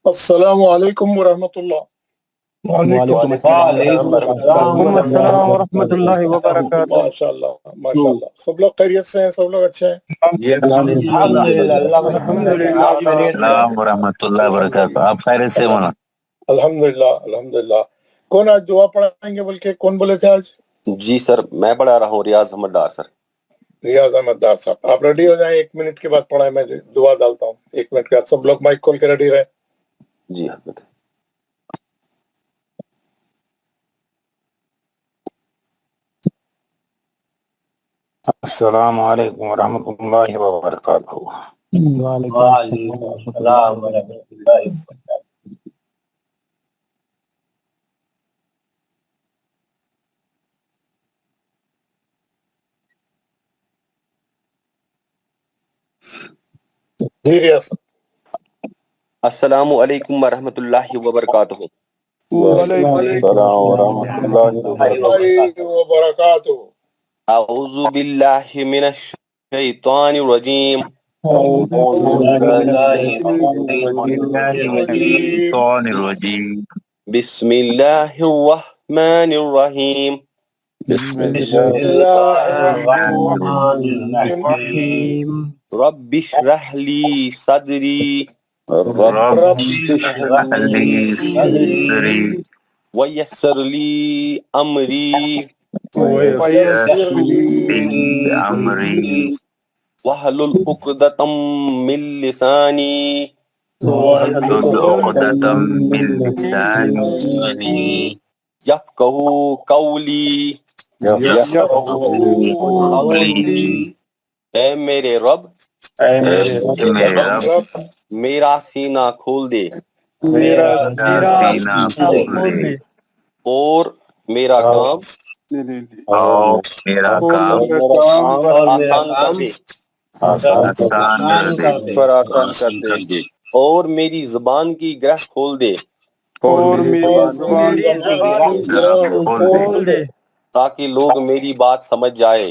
السلام علیکم ورحمۃ اللہ۔ وعلیکم السلام ورحمۃ اللہ وبرکاتہ۔ ماشاء اللہ ماشاء اللہ، سب لوگ خیریت سے ہیں؟ سب لوگ اچھے ہیں؟ السلام ورحمۃ اللہ وبرکاتہ۔ آپ خیریت سے ہونا؟ الحمدللہ الحمدللہ۔ کون آج دعا پڑھائیں گے؟ بلکہ کون بولے تھے آج؟ جی سر، میں پڑھا رہا ہوں، ریاض احمد ڈار سر۔ ریاض احمد ڈار صاحب، آپ ریڈی ہو جائیں، 1 منٹ کے بعد پڑھائیں، میں دعا ڈالتا ہوں۔ 1 منٹ کے بعد سب لوگ مائک کھول کے ریڈی رہیں۔ جی حضرت۔ السلام علیکم ورحمۃ اللہ وبرکاتہ۔ وعلیکم السلام ورحمۃ اللہ وبرکاتہ۔ جی ریاض صاحب۔ السلام علیکم ورحمۃ اللہ وبرکاتہ۔ وعلیکم السلام ورحمۃ اللہ وبرکاتہ۔ اعوذ باللہ من الشیطان الرجیم۔ بسم اللہ الرحمن الرحیم۔ رب اشرح لی صدری ویسر لی امری واحلل عقدۃ من لسانی یفقہوا قولی۔ اے میرے رب، میرا سینہ کھول دے اور میرا کام آسان کر دے، اور میری زبان کی گرہ کھول دے تاکہ لوگ میری بات سمجھ جائے۔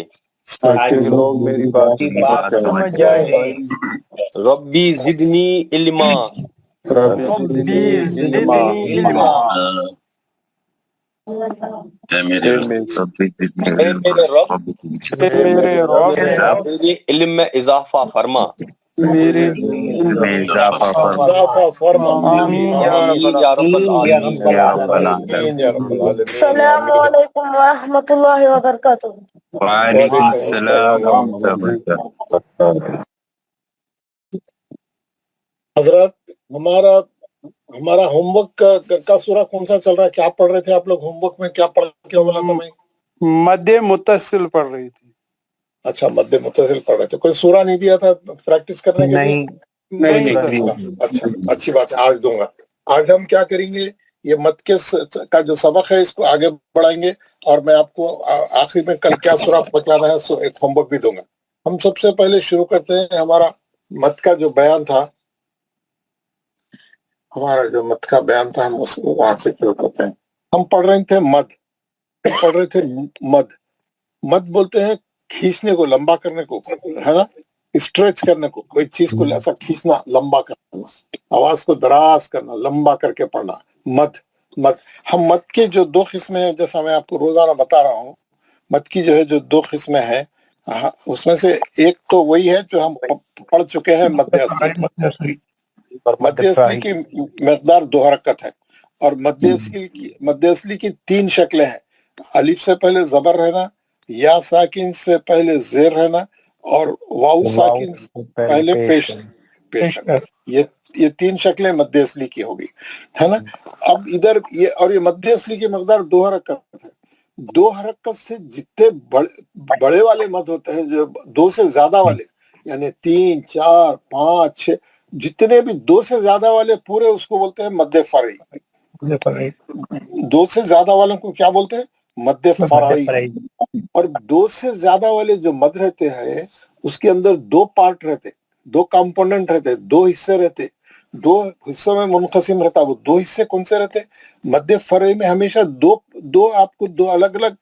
ربی زدنی علما۔ اے میرے رب، میرے علم میں اضافہ فرما۔ آمین یا رب العالمین۔ السلام علیکم ورحمۃ اللہ وبرکاتہ۔ وعلیکم السلام ورحمۃ اللہ وبرکاتہ۔ حضرات، ہمارا ہوم ورک کا سورہ کون سا چل رہا ہے؟ کیا پڑھ رہے تھے آپ لوگ؟ ہوم ورک میں کیا پڑھ کے بولا تھا میں؟ مد متصل پڑھ رہی تھی۔ اچھا، مد متصل پڑھ رہے تھے۔ کوئی سورہ نہیں دیا تھا پریکٹس کرنے کے لیے؟ نہیں۔ اچھا، اچھی بات ہے، آج دوں گا۔ آج ہم کیا کریں گے، یہ مد کا جو سبق ہے اس کو آگے بڑھائیں گے، اور میں آپ کو آخری میں کل کیا سورہ بتانا ہے ایک ہوم ورک بھی دوں گا۔ ہم سب سے پہلے شروع کرتے ہیں ہمارا مد کا جو بیان تھا، ہمارا جو مد کا بیان تھا ہم اس کو وہاں سے شروع کرتے ہیں۔ ہم پڑھ رہے تھے مد۔ مد بولتے ہیں کھینچنے کو، لمبا کرنے کو، ہے نا، اسٹریچ کرنے کو، کوئی چیز کو ایسا کھینچنا، لمبا کرنا، آواز کو دراز کرنا، لمبا کر کے پڑھنا، مد۔ ہم مد کے جو 2 قسمیں ہیں، جیسا میں آپ کو روزانہ بتا رہا ہوں، مد کی جو ہے جو 2 قسمیں ہیں، اس میں سے ایک تو وہی ہے جو ہم پڑھ چکے ہیں، مد اصلی۔ مد اصلی کی مقدار 2 حرکت ہے، اور مد اصلی کی 3 شکلیں ہیں۔ الف سے پہلے زبر رہنا، یا ساکن سے پہلے زیر رہنا، اور واو ساکن سے پہلے پیش رہنا۔ یہ 3 شکلیں مد اصلی کی ہوگی، ہے نا۔ اب ادھر یہ مد اصلی کی مقدار 2 حرکت ہے۔ 2 حرکت سے جتنے بڑے والے مد ہوتے ہیں، جو 2 سے زیادہ والے، یعنی 3 4 5 6، جتنے بھی 2 سے زیادہ والے پورے، اس کو بولتے ہیں مد فرعی۔ 2 سے زیادہ والوں کو کیا بولتے ہیں؟ مد فرعی۔ اور 2 سے زیادہ والے جو مد رہتے ہیں، اس کے اندر 2 پارٹ رہتے، 2 کمپوننٹ رہتے، 2 حصے رہتے، 2 حصوں میں منقسم رہتا۔ وہ 2 حصے کون سے رہتے؟ مد فرعی میں ہمیشہ آپ کو 2 الگ الگ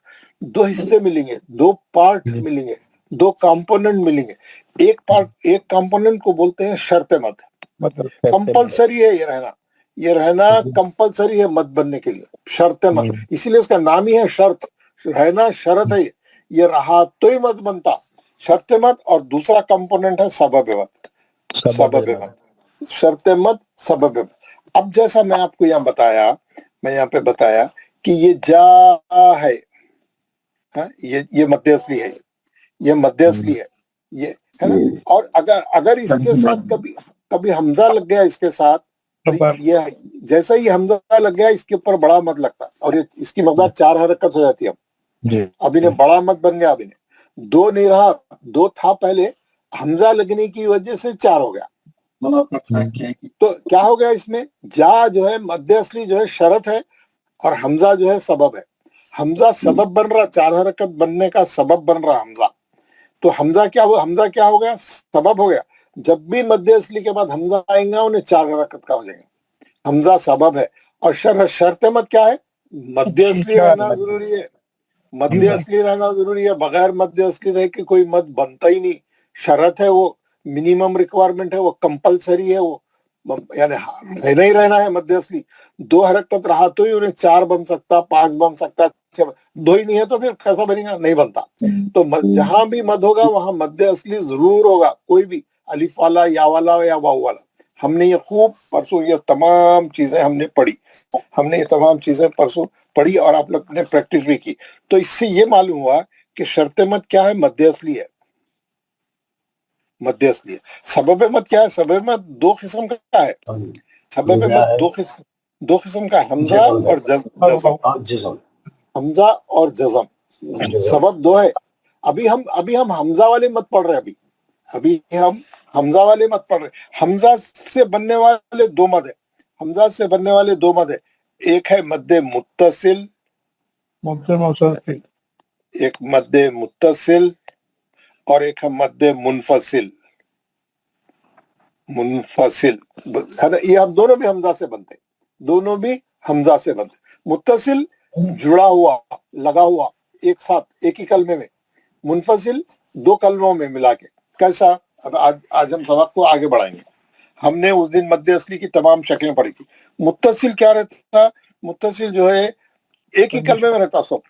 2 حصے ملیں گے، 2 پارٹ ملیں گے، 2 کمپوننٹ ملیں گے۔ ایک کمپوننٹ کو بولتے ہیں شرط مد، کمپلسری ہے یہ رہنا۔ ये रहना कंपलसरी है मत बनने के लिए, शर्त मत, इसीलिए उसका नाम ही है शर्त, रहना शर्त है। ये रहा तो ही मत बनता, शर्त मत, और दूसरा कंपोनेंट है सबब मत, सबब मत, शर्त मत, सबब मत। अब जैसा मैं आपको यहाँ बताया, मैं यहाँ पे बताया कि ये जा है, हाँ, ये मध्य असली है, ये मध्य असली है, ये है ना। और अगर इसके साथ कभी हमजा लग गया इसके साथ, तो ये जैसा ही हमजा लग गया इसके ऊपर बड़ा मत लगता, और ये इसकी मकदार 4 हरकत हो जाती है। अब इन्हें बड़ा मत बन गया, अब इन्हें 2 नहीं रहा, 2 था पहले, हमजा लगने की वजह से 4 हो गया। तो क्या हो गया इसमें, जा जो है मध्य असली जो है शरत है, और हमजा जो है सबब है। हमजा सबब बन रहा, 4 हरकत बनने का सबब बन रहा हमजा। तो हमजा क्या हो गया, सबब हो गया। जब भी मध्य असली के बाद हमजा आएगा उन्हें 4 हरकत का हो जाएगा। हमजा सबब है, और शर्त मत क्या है, मध्य असली रहना जरूरी है, मध्य असली रहना जरूरी है। बगैर मध्य असली रह के कोई मत बनता ही नहीं। शरत है, वो मिनिमम रिक्वायरमेंट है, वो कंपलसरी है, वो यानी रहना ही रहना है मध्य असली। 2 हरकत रहा तो ही उन्हें 4 बन सकता, 5 बन सकता, 6, 2 ही नहीं है तो फिर कैसा बनेगा, नहीं बनता। तो जहां भी मद होगा वहां मध्य असली जरूर होगा, कोई भी अलिफ वाला, या वाला या वाव वाला। हमने ये खूब परसों ये तमाम चीजें हमने पढ़ी, और आप लोग ने प्रैक्टिस भी की। तो इससे ये मालूम हुआ कि शर्त मत क्या है, मध्य असली है, मध्य असली है। सबब मत क्या है, सबब मत 2 किस्म का है, सबब मत 2 किस्म का, हमजा और जज़म, हमजा और जज़म, सबब 2 है। अभी हम हमजा वाले मत पढ़ रहे हैं, अभी हम हमजा वाले मत पढ़ रहे। हमजा से बनने वाले 2 मद है, हमजा से बनने वाले 2 मद है। एक है मद्दे मुत्तसिल, एक मद्दे मुत्तसिल, और एक है मद्दे मुनफसिल, है ना। ये हम दोनों भी हमजा से बनते, दोनों भी हमजा से बनते। मुत्तसिल जुड़ा हुआ, लगा हुआ, एक साथ, एक ही कलमे में। मुनफसिल 2 कलमों में मिला के। कैसा, अब आज हम सबक को आगे बढ़ाएंगे। हमने उस दिन मध्य असली की तमाम शक्लें पढ़ी थी। मुत्तसिल क्या रहता, मुत्तसिल जो है एक ही कलमे में रहता सब।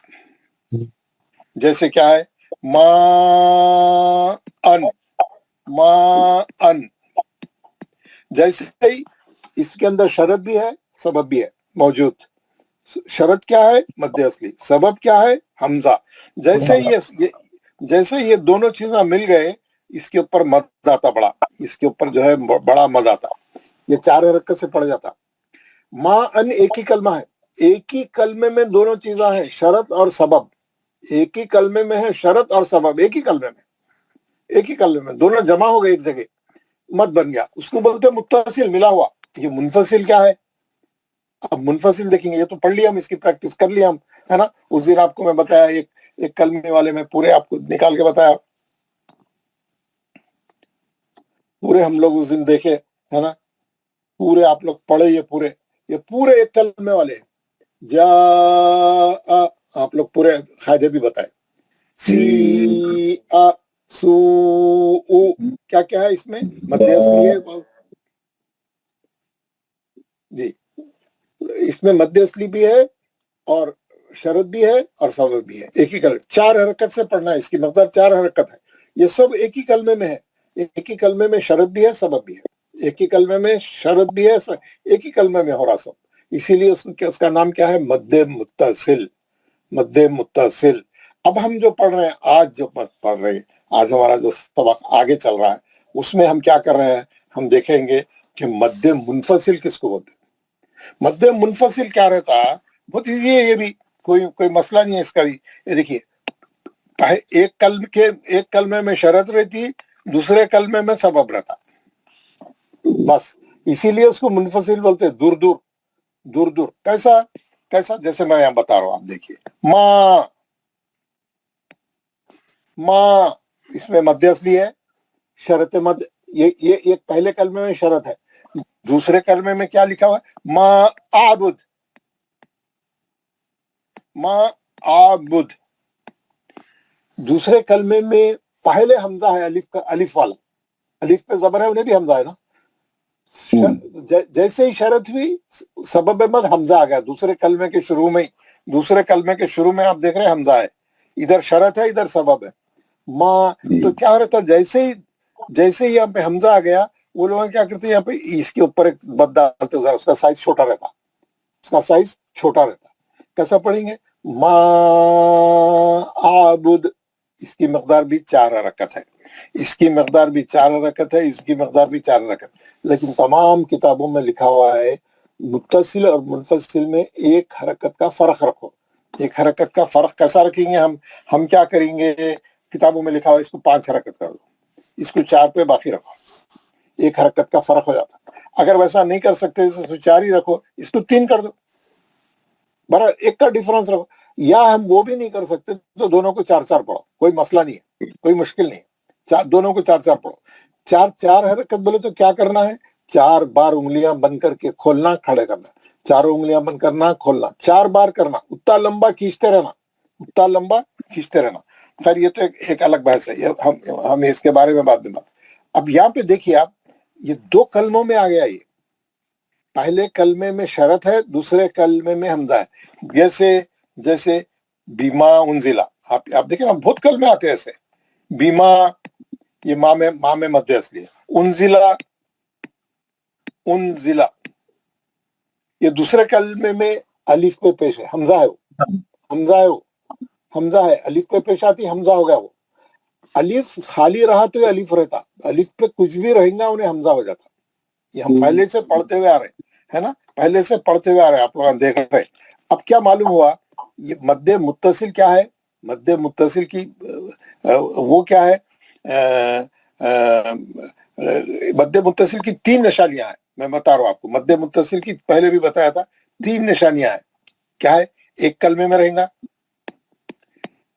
जैसे क्या है, मा अन, जैसे ही इसके अंदर शरत भी है, सबब भी है मौजूद। शरत क्या है, मध्य असली, सबब क्या है, हमजा। जैसे ये दोनों चीजें मिल गए, इसके ऊपर मद आता बड़ा, इसके ऊपर जो है बड़ा मद आता, ये 4 हरकत से पड़ जाता। मां अन एक ही कलमा है, एक ही कलमे में दोनों चीजें हैं, शरत और सबब। एक ही कलमे में है शरत और सबब, एक ही कलमे में दोनों जमा हो गए एक जगह, मत बन गया, उसको बोलते हैं मुत्तसिल, मिला हुआ। ये मुनफसिल क्या है, अब मुनफसिल देखेंगे, ये तो पढ़ लिया हम, इसकी प्रैक्टिस कर लिया हम, है ना। उस दिन आपको मैं बताया, एक कलमे वाले में पूरे आपको निकाल के बताया, पूरे हम लोग उस दिन देखे, है ना, पूरे आप लोग पढ़े, ये पूरे एक कलमे वाले। जा आप लोग पूरे कायदे भी बताए। सी आ सू उ, क्या क्या है इसमें, मध्य असली है जी, इसमें मध्य असली भी है, और शरत भी है, और सबब भी है। एक ही कलमे, 4 हरकत से पढ़ना है, इसकी मकदार 4 हरकत है। ये सब एक ही कलमे में है, एक ही कलमे में शरत भी है, सबब भी है, एक ही कलमे में शरत भी है, एक ही कलमे में हो रहा सब। इसीलिए उसका नाम क्या है, मद्दे मुत्तसिल, मद्दे मुत्तसिल। अब हम जो पढ़ रहे हैं, आज हमारा जो सबक आगे चल रहा है, उसमें हम क्या कर रहे हैं, हम देखेंगे कि मद्दे मुनफसिल किसको बोलते हैं। मद्दे मुनफसिल क्या रहता है, बहुत इजी है, ये भी कोई मसला नहीं है इसका भी। ये देखिए, एक कलमे में शरत रहती, दूसरे कलमे में सबब रहता, बस इसीलिए उसको मुनफसिल बोलते हैं, दूर दूर। कैसा, जैसे मैं यहाँ बता रहा हूँ, आप देखिए, माँ, इसमें मध्य असली है, शरत मद, ये एक पहले कलमे में शरत है, दूसरे कलमे में क्या लिखा हुआ है, माँ आबुद। दूसरे कलमे में पहले हमजा है, अलिफ वाला, अलिफ पे जबर है, उन्हें भी हमजा है ना, जैसे ही शरत हुई सबब मद हमजा आ गया दूसरे कलमे के शुरू में ही। दूसरे कलमे के शुरू में आप देख रहे हैं हमजा है, इधर शरत है इधर सबब है माँ। तो क्या हो रहा था, जैसे ही यहाँ पे हमजा आ गया वो लोग क्या करते हैं यहाँ पे इसके ऊपर एक बद डालते, उधर उसका साइज छोटा रहता, उसका साइज छोटा रहता। कैसा पढ़ेंगे, मा आबुद, इसकी मकदार भी 4 हरकत है, इसकी मकदार भी 4 हरकत है, इसकी मकदार भी 4 हरकत। लेकिन तमाम किताबों में लिखा हुआ है मुत्तसिल और मुनफसिल में 1 हरकत का फर्क रखो। 1 हरकत का फर्क कैसा रखेंगे हम क्या करेंगे, किताबों में लिखा हुआ है इसको 5 हरकत कर दो, इसको 4 पे बाकी रखो, 1 हरकत का फर्क हो जाता। अगर वैसा नहीं कर सकते इसको 4 ही रखो, इसको 3 कर दो, बराबर 1 का डिफरेंस रखो। या हम वो भी नहीं कर सकते तो दोनों को 4-4 पढ़ो, कोई मसला नहीं है, कोई मुश्किल नहीं है, दोनों को 4-4 पढ़ो। 4 हरकत बोले तो क्या करना है, 4 बार उंगलियां बंद करके खोलना, खड़े करना, 4 उंगलियां बंद करना, खोलना, 4 बार करना, उतना लंबा खींचते रहना, उतना लंबा खींचते रहना। खैर ये तो एक अलग बहस है, हम इसके बारे में बाद में बात। अब यहाँ पे देखिए आप, ये 2 कलमों में आ गया, ये पहले कलमे में शरत है, दूसरे कलमे में हमजा है। जैसे बीमा उनजिला, आप देखिए ना, बहुत कलमे आते हैं ऐसे। बीमा, ये माँ में मध्य असली है। उनजिला ये दूसरे कलमे में अलिफ पे पेश है, हमजा है, अलिफ पे पेश आती, हमजा हो गया। वो अलिफ खाली रहा तो ये अलिफ रहता, अलिफ पे कुछ भी रहेगा उन्हें हमजा हो जाता। ये हम पहले से पढ़ते हुए आ रहे हैं ना, पहले से पढ़ते हुए आ रहे हैं, आप लोग देख रहे हैं। अब क्या मालूम हुआ, ये मद्दे मुत्तसिल क्या है, मद्दे मुत्तसिल की वो क्या है, मद्दे मुत्तसिल की 3 निशानियां हैं। मैं बता रहा हूं आपको, मद्दे मुत्तसिल की पहले भी बताया था, 3 निशानियां हैं। क्या है, 1 कलमे में रहेगा,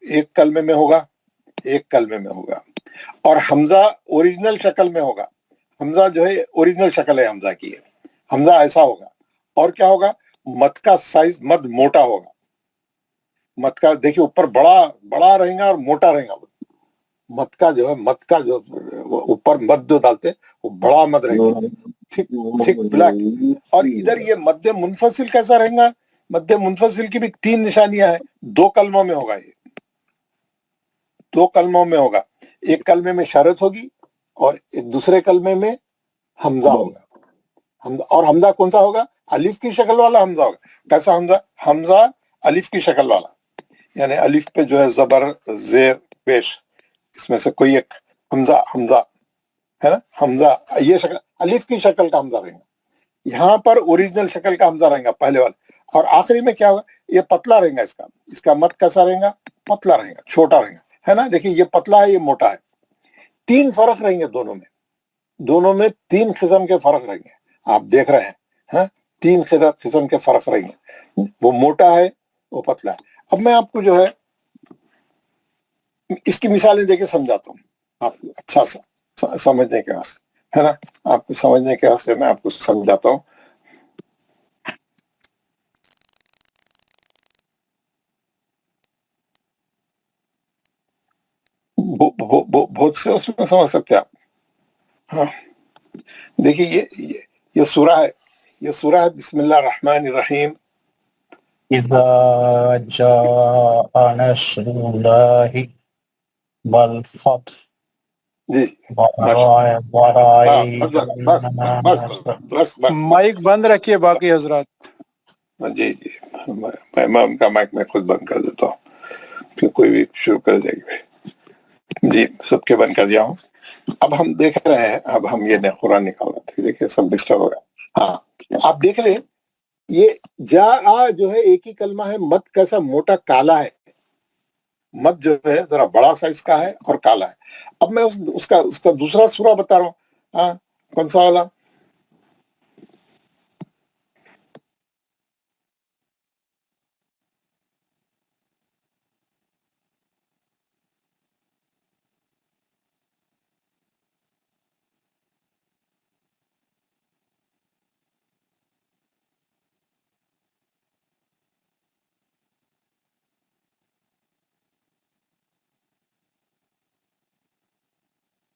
1 कलमे में होगा, 1 कलमे में होगा, और हमजा ओरिजिनल शक्ल में होगा। हमजा जो है ओरिजिनल शक्ल है हमजा की है, हमजा ऐसा होगा। और क्या होगा, मद का साइज, मद मोटा होगा। मद का देखिए ऊपर बड़ा रहेगा और मोटा रहेगा। मद का जो ऊपर मद जो डालते वो बड़ा मद रहेगा, ठीक ब्लैक। और इधर ये मद्दे मुनफसिल कैसा रहेगा, मद्दे मुनफसिल की भी 3 निशानियां हैं। 2 कलमों में होगा, ये 2 कलमों में होगा। 1 कलमे में शरत होगी और एक दूसरे कलमे में हमजा होगा। और हमजा कौन सा होगा, अलिफ की शक्ल वाला हमजा होगा। कैसा हमजा, हमजा अलिफ की शक्ल वाला, यानी अलिफ पे जो है जबर जेर पेश, इसमें से कोई एक हमजा है ना, हमजा ये शक्ल अलिफ की शक्ल का हमजा रहेगा। यहाँ पर ओरिजिनल शक्ल का हमजा रहेगा पहले वाला। और आखिरी में क्या होगा, ये पतला रहेगा, इसका मत कैसा रहेगा, पतला रहेगा, छोटा रहेगा, है ना। देखिए ये पतला है, ये मोटा है। 3 फर्क रहेंगे दोनों में 3 किस्म के फर्क रहेंगे, आप देख रहे हैं, 3 किस्म के फर्क रहेंगे, वो मोटा है, वो पतला है। अब मैं आपको जो है इसकी मिसालें देके समझाता हूँ, आप अच्छा सा समझने के वास्ते, है ना, आपको समझने के वास्ते मैं आपको समझाता हूँ। बहुत से उसमें समझ सकते हैं आप। हाँ देखिए ये सूरा है बिस्मिल्लाह रहमान रहीम। इज़ा जाअ नस्रुल्लाहि वल फतह जी बस माइक बंद रखिए बाकी हजरात। जी मैं उनका माइक में खुद बंद कर देता हूँ, फिर कोई भी शुरू कर देगी। जी सबके बंद कर दिया हूँ। अब हम देख रहे हैं, अब हम ये कुरान निकाल रहे थे, देखिए सब डिस्टर्ब हो गया। हाँ आप देख रहे हैं, ये जा आ जो है एक ही कलमा है, मत कैसा मोटा काला है, मत जो है जरा बड़ा साइज का है और काला है। अब मैं उसका दूसरा सूरा बता रहा हूँ। हाँ कौन सा वाला,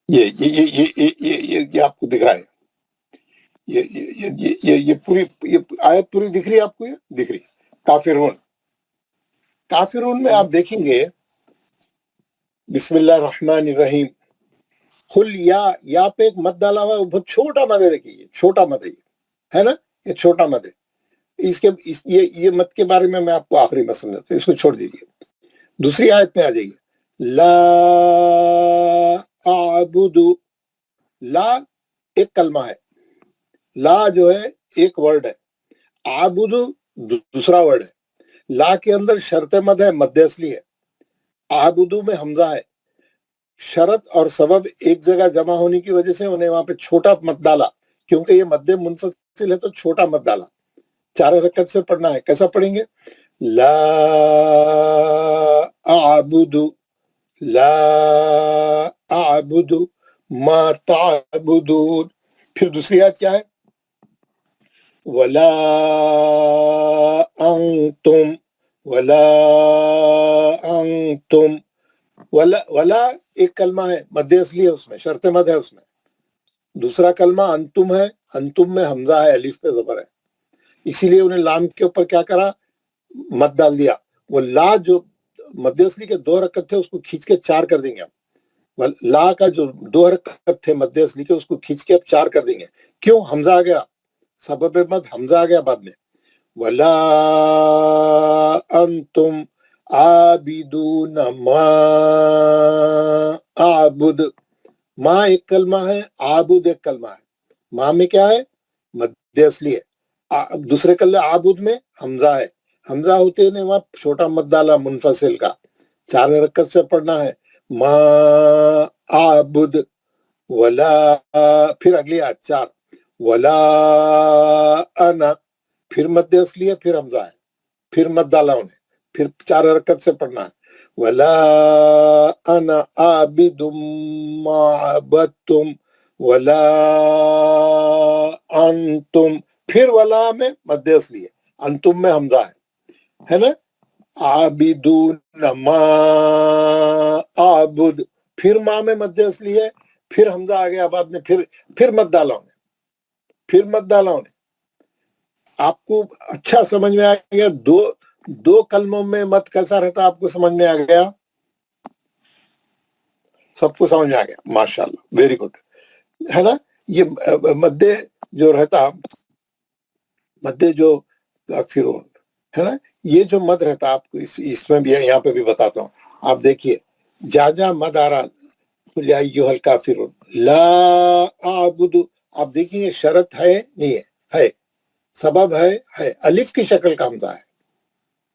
ये आपको दिख रहा है, یہ پوری یہ آیت پوری دکھ رہی ہے آپ کو؟ یہ دکھ رہی ہے. کافرون میں آپ دیکھیں گے بسم اللہ الرحمن الرحیم قل یا پہ ایک مد ڈالا ہوا ہے، وہ بہت چھوٹا مد ہے. دیکھیے یہ چھوٹا مد ہے نا، یہ چھوٹا مد ہے. یہ مد کے بارے میں آپ کو آخری میں سمجھاتا ہوں، اس کو چھوڑ دیجیے. دوسری آیت میں آ جائیے. لا اعبد، لا ایک کلمہ ہے، لا جو ہے ایک ورڈ ہے، اعبد دوسرا ورڈ ہے. لا کے اندر شرط مد ہے، مد اصلی ہے. اعبدو میں حمزہ ہے. شرط اور سبب ایک جگہ جمع ہونے کی وجہ سے انہیں وہاں پہ چھوٹا مد ڈالا، کیونکہ یہ مد منفصل ہے تو چھوٹا مد ڈالا. 4 رکعت سے پڑھنا ہے. کیسا پڑھیں گے؟ لا اعبد، لا اعبد ما تعبدون. پھر دوسری آیت کیا ہے؟ ولا انتم، ولا انتم. ولا ایک کلمہ ہے، مد اصلی ہے، اس میں شرط مد ہے. اس میں دوسرا کلمہ انتم ہے، انتم میں حمزہ ہے، الف پہ زبر ہے، اسی لیے انہیں لام کے اوپر کیا کرا؟ مد ڈال دیا. وہ لا جو مد اصلی کے 2 حرکت تھے اس کو کھینچ کے 4 کر دیں گے ہم. لا کا جو 2 حرکت تھے مد اصلی کے اس کو کھینچ کے اب 4 کر دیں گے. کیوں؟ حمزہ آ گیا، سبب مد حمزہ آ گیا بعد میں. ولا انتم عابدون ما اعبد. ما ایک کلمہ ہے، عابد ایک کلمہ ہے. ما میں کیا ہے؟ مد اصلی ہے. دوسرے کلمہ عابد میں حمزہ ہے. حمزہ ہوتے نے وہاں چھوٹا مد ڈالا منفصل کا. 4 حرکت سے پڑھنا ہے. ما اعبد ولا، پھر اگلی آیت 4 ولا انا، پھر مد اصلی ہے، پھر حمزہ ہے، پھر مد ڈالا انہیں، پھر 4 حرکت سے پڑھنا ہے. ولا انا عابد ما عبدتم ولا انتم. پھر ولا میں مد اصلی ہے، انتم میں حمزہ ہے نا. عابدون ما اعبد، پھر ما میں مد اصلی ہے، پھر حمزہ آ گیا بعد میں، پھر مد ڈالا انہیں، پھر مد ڈالا انہیں. آپ کو اچھا سمجھ میں آ گیا؟ دو کلموں میں مد کیسا رہتا آپ کو سمجھ میں آ گیا؟ سب کو سمجھ میں آ گیا؟ ماشاءاللہ، ویری گڈ، ہے نا. یہ مد جو رہتا، مد جو کافرون ہے نا، یہ جو مد رہتا آپ کو اس میں بھی یہاں پہ بھی بتاتا ہوں. آپ دیکھیے جہاں مد آ رہا قل یا ایھا الکافرون لا اعبد، آپ دیکھیں یہ شرط ہے نہیں ہے، سبب ہے، الف کی شکل کا حمزہ ہے،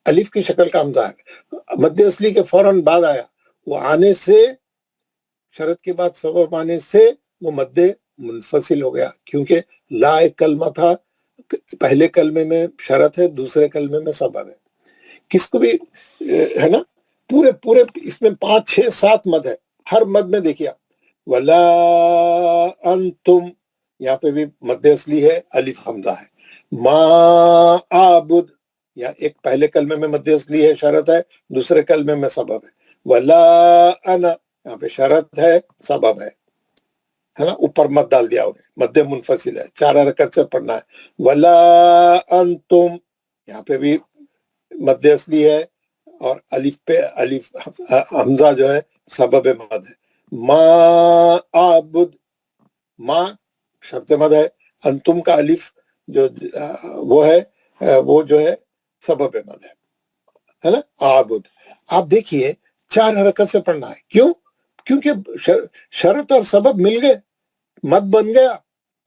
الف کی شکل کا حمزہ ہے. مد اصلی کے فوراً بعد آیا، وہ آنے سے، شرط کے بعد سبب آنے سے وہ مد منفصل ہو گیا، کیونکہ لا ایک کلمہ تھا، پہلے کلمے میں شرط ہے، دوسرے کلمے میں سبب ہے. کس کو بھی ہے نا، پورے اس میں 5 6 7 مد ہے. ہر مد میں دیکھیے ولا انتم، یہاں پہ بھی مد اصلی ہے، الف حمزہ ہے. ما اعبد، یا ایک پہلے کلمے میں مد اصلی ہے، شرط ہے، دوسرے کلمے میں سبب ہے. ولا انا، یہاں پہ شرط ہے، سبب ہے نا، اوپر مد ڈال دیا انہیں، مد منفصل ہے، 4 حرکت سے پڑھنا ہے. ولا انتم، یہاں پہ بھی مد اصلی ہے اور الف پہ الف حمزہ جو ہے سبب مد ہے. ما اعبد، ما شرط مد ہے، انتم کا الف جو وہ جو ہے سبب مد ہے نا، اعبد. آپ دیکھیے 4 حرکت سے پڑھنا ہے. کیوں؟ کیونکہ شرط اور سبب مل گئے، مد بن گیا.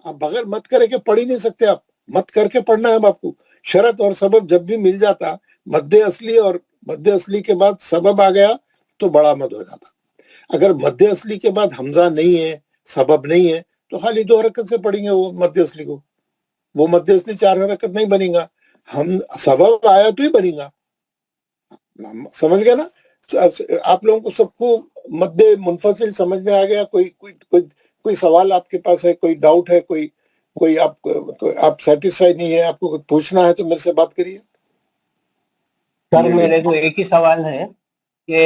آپ بغیر مد کرے کے پڑھ ہی نہیں سکتے، آپ مد کر کے پڑھنا ہے. آپ کو شرط اور سبب جب بھی مل جاتا، مد اصلی اور مد اصلی کے بعد سبب آ گیا تو بڑا مد ہو جاتا. اگر مد اصلی کے بعد حمزہ نہیں ہے، سبب نہیں ہے، تو خالی 2 حرکت سے پڑھیں گے وہ مد اصلی کو، وہ مد اصلی 4 حرکت نہیں بنے گا. ہم سبب آیا تو ہی بنے گا. سمجھ گئے نا آپ لوگوں کو؟ سب کو مد منفصل سمجھ میں آ گیا؟ کوئی سوال آپ کے پاس ہے؟ کوئی ڈاؤٹ ہے؟ کوئی آپ سیٹسفائی نہیں ہے، آپ کو پوچھنا ہے تو میرے سے بات کریے. سر میرے کو ایک ہی سوال ہے کہ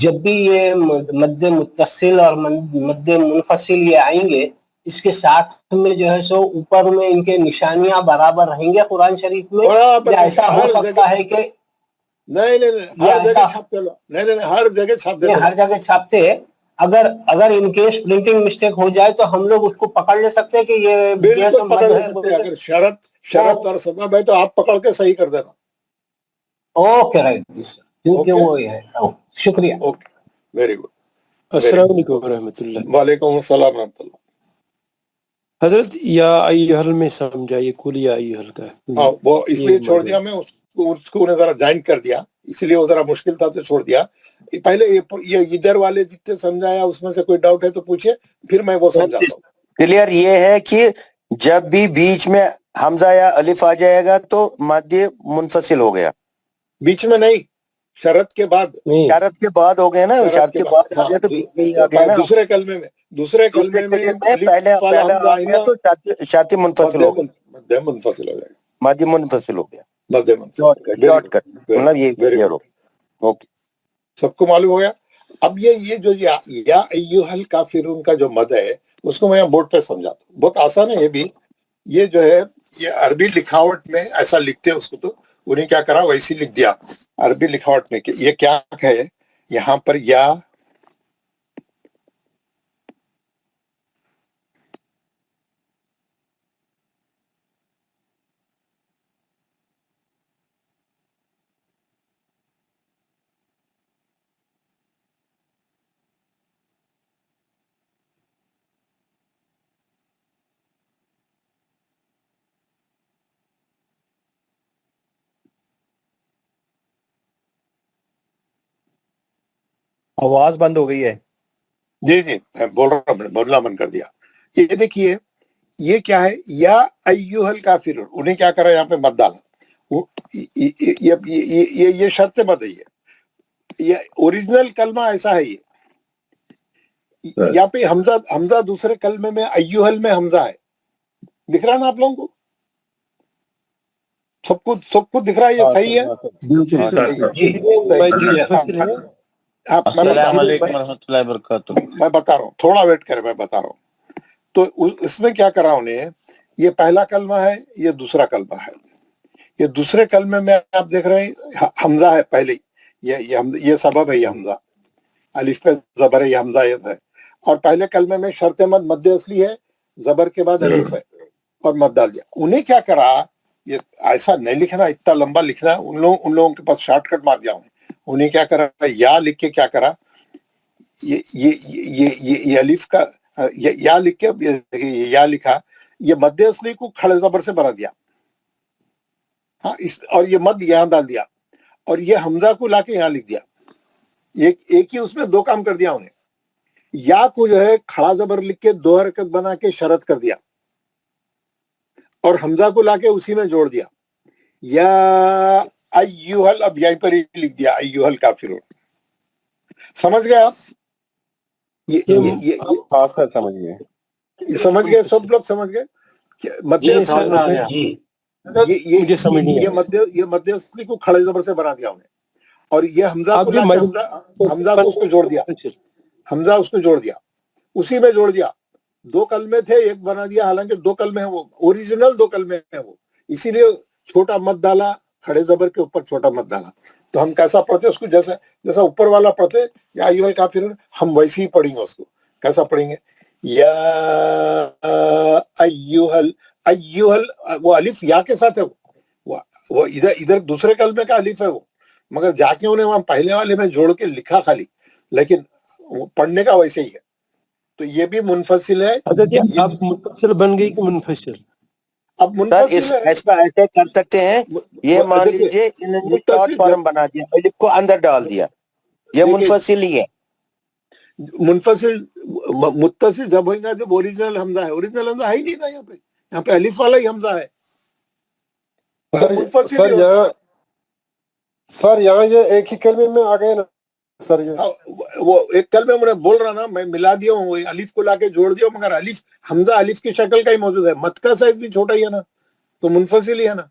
جب بھی یہ مد متصل اور مد منفصل یہ آئیں گے اس کے ساتھ میں جو ہے سو اوپر میں ان کے نشانیاں برابر رہیں گے قرآن شریف میں، برابر یا ایسا ہو ہر سکتا جگہ ہے کہ نہیں یہ ہر جگہ ایسا چھاپ چلو نہیں ہر جگہ چھاپ دے یہ ہر جگہ چھاپتے ہیں، اگر ان کیس پرنٹنگ مسٹیک ہو جائے تو ہم لوگ اس کو پکڑ لے سکتے ہیں کہ یہ جو ہے سو بالکل پکڑ مد لے ہے سکتے ہیں. اگر شرط اور سبب ہے تو آپ پکڑ کے صحیح کر دینا. اوکے رائٹ کیونکہ اوکے وہ یہ ہے. شکریہ. Okay very good. السلام علیکم ورحمۃ اللہ. وعلیکم السلام ورحمۃ اللہ. حضرت یا ایہل میں سمجھا، یہ کل یا ایہل کا ہے. ہاں وہ اس لیے چھوڑ دیا میں اس کو ذرا جوائنٹ کر دیا، اس لیے وہ ذرا مشکل تھا تو چھوڑ دیا. پہلے یہ ادھر والے جتنے سمجھایا اس میں سے کوئی ڈاؤٹ ہے تو پوچھے، پھر میں وہ سمجھاتا ہوں. کلیئر یہ ہے کہ جب بھی بیچ میں حمزہ یا الف آ جائے گا تو مد منفصل ہو گیا. بیچ میں نہیں، شرط کے بعد. شرط کے بعد ہو گیا نا، شرط کے بعد آ گیا تو بیچ میں ہی آ گیا نا. دوسرے کلمے میں پہلے آ گیا تو شرط منفصل ہو گیا، مد منفصل ہو جائے گا. مد منفصل ہو گیا. مد شارٹ کٹ مطلب یہ کلیئر ہو. اوکے سب کو معلوم ہو گیا. اب یہ جو یا ایھا الکافرون کا جو مد ہے اس کو میں بورڈ پہ سمجھاتا ہوں. بہت آسان ہے یہ بھی. یہ جو ہے یہ عربی لکھاوٹ میں ایسا لکھتے ہیں اس کو، تو انہیں کیا کرا ویسی لکھ دیا عربی لکھاوٹ میں کہ یہ کیا ہے. یہاں پر یا آواز بند ہو گئی ہے. جی میں بول رہا ہوں، بولنا بند کر دیا. یہ دیکھیے یہ کیا ہے، یا ایھا الکافرون. انہیں کیا کرا یہاں پہ مد ڈالا. یہ شرط مد ہے. یہ اوریجنل کلمہ ایسا ہے. یہ یہاں پہ حمزہ دوسرے کلمے میں ایھل میں حمزہ ہے. دکھ رہا نا آپ لوگوں کو؟ سب کو دکھ رہا ہے؟ یہ صحیح ہے. السلام علیکم ورحمۃ اللہ وبرکاتہ. میں بتا رہا ہوں، تھوڑا ویٹ کریں، میں بتا رہا ہوں. تو اس میں کیا کرا انہیں، یہ پہلا کلمہ ہے، یہ دوسرا کلمہ ہے. یہ دوسرے کلمے میں آپ دیکھ رہے ہیں حمزہ ہے پہلے. یہ سبب ہے، یہ حمزہ الف پہ زبر ہے، یہ حمزہ ہے. اور پہلے کلمے میں شرط مد مد اصلی ہے، زبر کے بعد الف ہے اور مد ڈال دیا. انہیں کیا کرا، یہ ایسا نہیں لکھنا، اتنا لمبا لکھنا. ان لوگوں کے پاس شارٹ کٹ مار دیا انہیں کیا کرا، یا لکھ کے کیا کرا، یہ الف کا یا لکھ کے یا لکھا، یہ مد اصلی کو کھڑے زبر سے بنا دیا. ہاں اور یہ مد یہاں ڈال دیا، اور یہ حمزہ کو لا کے یہاں لکھ دیا. ایک ہی اس میں دو کام کر دیا انہیں. یا کو جو ہے کھڑا زبر لکھ کے دو حرکت بنا کے شرط کر دیا، اور حمزہ کو لا کے اسی میں جوڑ دیا. یا ایھل، اب یہیں پر ہی لکھ دیا ایھا الکافرون. سمجھ گئے آپ؟ سمجھ گئے. یہ سمجھ گئے سب لوگ؟ سمجھ گئے کہ مد یہ مد اصلی کو کھڑے زبر سے بنا دیا انہیں، اور یہ حمزہ کو لا کے حمزہ کو اس کو جوڑ دیا. حمزہ اس کو جوڑ دیا، اسی میں جوڑ دیا. دو کلمے تھے، ایک بنا دیا، حالانکہ دو کلمے ہیں، وہ اوریجنل دو کلمے ہیں وہ. اسی لیے چھوٹا مد ڈالا، کھڑے زبر کے اوپر چھوٹا مد ڈالا. تو ہم کیسا پڑھتے اس کو، جیسا اوپر والا پڑھتے یا ایھا الکافرون، ہم ویسے ہی پڑھیں گے اس کو. کیسا پڑھیں گے؟ یا ایھل. وہ الف یا کے ساتھ ہے، وہ ادھر دوسرے کلمے کا الف ہے وہ، مگر جا کے انہیں وہاں پہلے والے میں جوڑ کے لکھا خالی، لیکن پڑھنے کا ویسے ہی ہے. تو یہ بھی منفصل ہے. اب منفصل بن گئی کہ منفصل؟ اب منفصل ہے. ایسے کر سکتے ہیں. یہ مان لیجیے انہوں نے شارٹ فارم بنا دیا، الف کو اندر ڈال دیا، یہ منفصل ہی ہے. منفصل متصل جب ہوئے گا جب اوریجنل حمزہ ہے. اوریجنل حمزہ ہے ہی نہیں نا یہاں پہ الف والا ہی حمزہ ہے. سر یہاں یہ ایک ہی کلمے میں آ گئے نا سر. وہ ایک کلمے میں بول رہا نا، میں ملا دیا ہوں، الف کو لا کے جوڑ دیا، مگر الف حمزہ الف کی شکل کا ہی موجود ہے. مد کا سائز بھی چھوٹا ہی ہے نا، تو منفصل ہی ہے نا.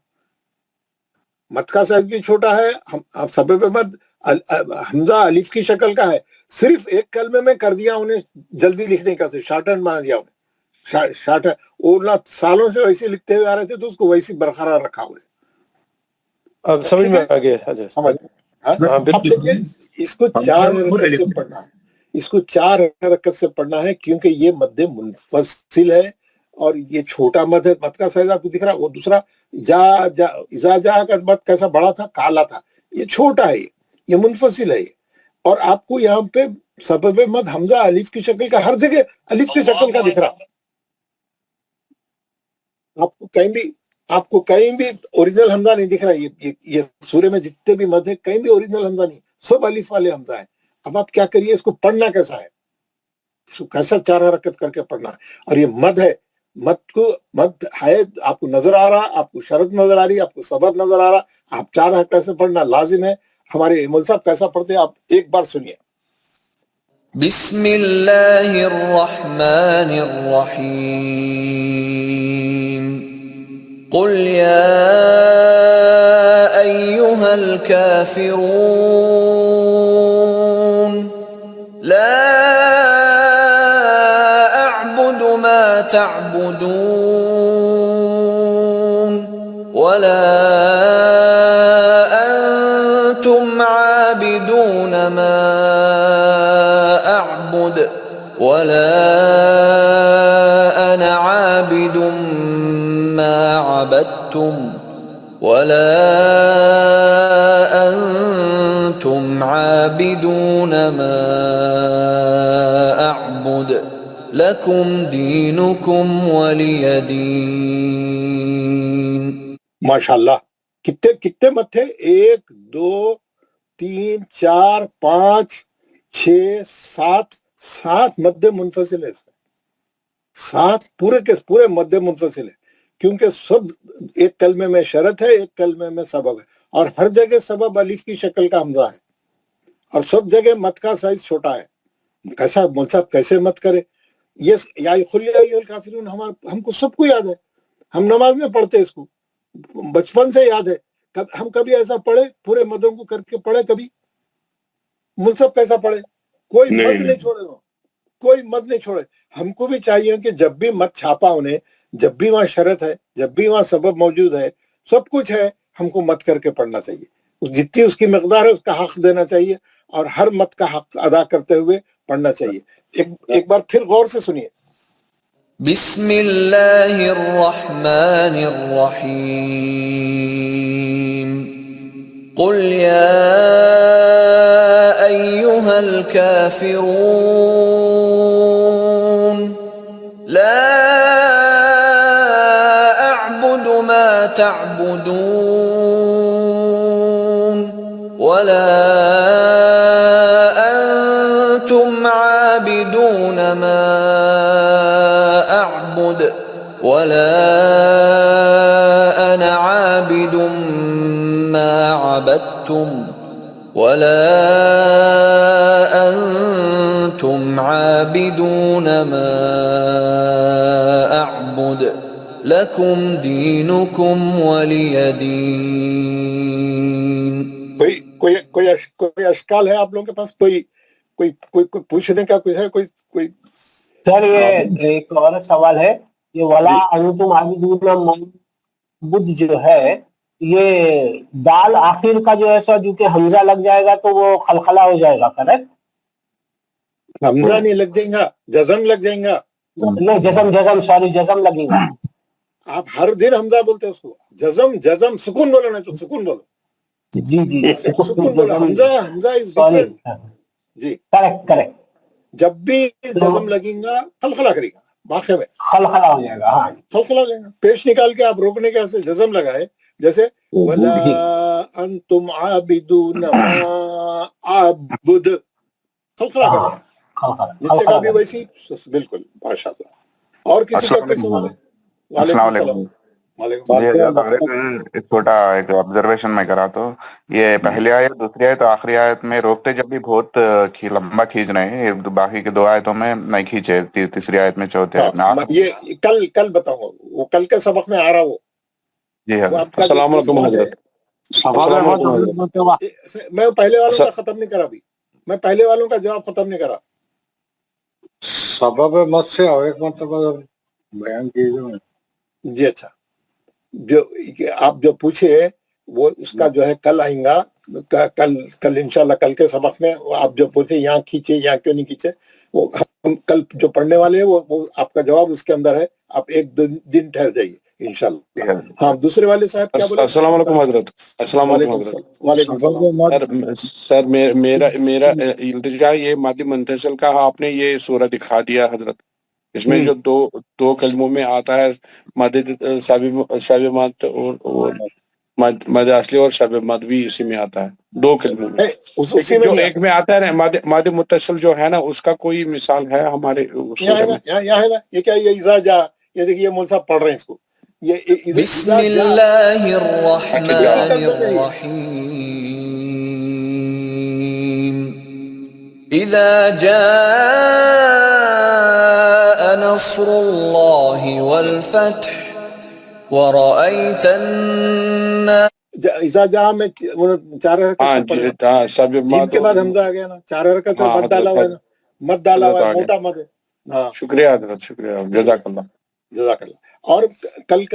مد کا سائز بھی چھوٹا ہے، سبب مد حمزہ الف کی شکل کا ہے. صرف ایک کلمے میں کر دیا انہیں جلدی لکھنے کا، شارٹ ہینڈ بنا دیا انہیں. शार्ट है, वो ना सालों से वैसे लिखते हुए आ रहे थे तो उसको वैसे बरकरार रखा हुआ है। अब समझ में आ गया हजरत। समझ में? हाँ? हाँ, अब बिल्कुल। देखिए इसको 4 हरकत से पढ़ना है, इसको 4 हरकत से पढ़ना है क्योंकि ये मद्दे मुनफसिल है और ये छोटा मद है। मद का साइज आपको दिख रहा है, वो दूसरा इजा जा का मद कैसा बड़ा था, काला था, ये छोटा है, ये मुनफसिल है ये। और आपको यहाँ पे सबब मद हमजा अलिफ की शक्ल का, हर जगह अलिफ की शक्ल का दिख रहा, आपको कहीं भी ओरिजिनल हमजा नहीं दिख रहा। ये सूरे में जितने भी मद है कहीं भी ओरिजिनल हमजा नहीं, सब अलिफ वाले हमजा है। अब आप क्या करिए, इसको पढ़ना कैसा है, इसको कैसा 4 हरकत करके पढ़ना है। और ये मद है, मद है, आपको नजर आ रहा, आपको शरत नजर आ रही, आपको सबब नजर आ रहा, आप 4 हरकत से पढ़ना लाजिम है। हमारे इमाम साहब कैसा पढ़ते हैं आप एक बार सुनिए। बिस्मिल्लाहिर्रहमानिर्रहीम कुल या अय्युहल काफिरून ला अअबुदु मा तअबुदून वला अंतुम आबिदून मा अअबुद वला अना आबिदुम मा अबदतुम वला अंतुम आबिदून मा अअबुद लकुम दीनुकुम वलिय दीन। माशाल्लाह, कितने मत थे? 1 2 3 4 5 6 7 मद्दे मुनफसिल है इसमें। 7 पूरे के पूरे मद्दे मुनफसिल है क्योंकि सब एक कलमे में शरत है, एक कलमे में सबब है, और हर जगह सबब अलिफ की शक्ल का हमजा है, और सब जगह मत का साइज छोटा है। कैसा मुनसब कैसे मत करे? ये या कुल या अय्युहल काफिरून हमको सबको याद है, हम नमाज में पढ़ते हैं इसको, बचपन से याद है। हम कभी ऐसा पढ़े, पूरे मदों को करके पढ़े कभी? मुनसब कैसा पढ़े? कोई मद नहीं छोड़े, कोई मद नहीं छोड़े। हमको भी चाहिए कि जब भी मत छापा उन्हें, जब भी वहां शरत है, जब भी वहां सबब मौजूद है, सब कुछ है, हमको मत करके पढ़ना चाहिए। जितनी उसकी मकदार है उसका हक देना चाहिए और हर मत का हक अदा करते हुए पढ़ना चाहिए। एक बार फिर गौर से सुनिए। बिस्मिल्लाहिर्रहमानिर्रहीम कुल या अय्युहल काफिरून ला अअबुदु मा तअबुदून वला अंतुम आबिदून मा अअबुद वला अना आबिदुम मा अबदतुम वला अंतुम आबिदून मा अअबुद लकुम दीनुकुम वलिय दीन। कोई अशकाल है आप लोगों के पास? कोई पूछने का कुछ है? कोई सर ये एक और सवाल है, ये वला अंतुम आबिदून बुद्ध जो है, ये दाल आखिर का जो है सर, जो कि हमजा लग जाएगा तो वो खलखला हो जाएगा, करेक्ट? हमजा नहीं लग जाएगा, जज़म लग जाएगा। नहीं, जज़म लगेगा। आप हर दिन हमजा बोलते हैं उसको, जज़म सुकून बोलो, नहीं तो सुकून बोलो। जी सुकून बोलो। Hamza is different. जी करेक्ट। जब भी जज़म लगेगा खलखला करेगा, वाक़ई में खलखला हो जाएगा। हाँ, खलखला हो जाएगा। पेश निकाल के आप रोकने के ऐसे जज़म लगाए, जैसे वला अंतुम आबिदून मा अअबुद, खलखला करेगा। नीचे का भी वैसी, बिल्कुल माशाल्लाह। और किसी का कोई सवाल है? वालेकुम सलाम। एक छोटा एक ऑब्जर्वेशन मैं करा तो, ये पहली आयत, दूसरी आयत, आखिरी आयत में रोकते जब भी बहुत लंबा खींच रहे हैं, बाकी के 2 आयतों में नहीं खींचे, तीसरी आयत में, चौथी आयत में। ये कल बताऊंगा, वो कल के सबक में आ रहा वो। जी हाँ, अस्सलाम वालेकुम हज़रत। मैं पहले वालों का खत्म नहीं करा अभी, मैं पहले वालों का जवाब खत्म नहीं करा। सबब मत से आओ एक मरतबा बयान कीजिए जी। अच्छा, जो आप जो पूछे वो उसका जो है कल आएगा, कल इंशाल्लाह कल के सबक में आप जो पूछे यहाँ खींचे यहाँ क्यों नहीं खींचे, वो हम कल जो पढ़ने वाले हैं वो आपका जवाब उसके अंदर है। आप एक दिन ठहर जाइए इंशाल्लाह। हाँ, दूसरे वाले साहब क्या बोले? अस्सलाम वालेकुम हजरत। अस्सलाम वालेकुम हजरत। वालेकुम सलाम। सर मेरा इल्तिजा ये मादी मुंतसिल का आपने ये सूरह दिखा दिया हजरत। इसमें जो दो कलमों में आता है मद शब मद और मद असली और शब मद भी इसी में आता है, दो कलमों में। उसी में जो एक में आता है ना मादी मुत्तसिल जो है ना, उसका कोई मिसाल है हमारे यहाँ है ना, यहाँ है ना, ये क्या, ये इज़ा जा, ये देखिए मौलवी साहब पढ़ रहे हैं इसको, ये बिस्मिल्लाहिर रहमानिर रहीम इज़ा जाअ नस्रुल्लाहि वल फत्ह व रअयतन इज़ा जा में चार हरकत के बाद हमजा आ गया ना, चार हरकत में मद डाला हुआ है ना, मद डाला हुआ है, मोटा मद है। हाँ, शुक्रिया हजरत, शुक्रिया, जज़ाकल्लाह जज़ाकल्लाह। और कल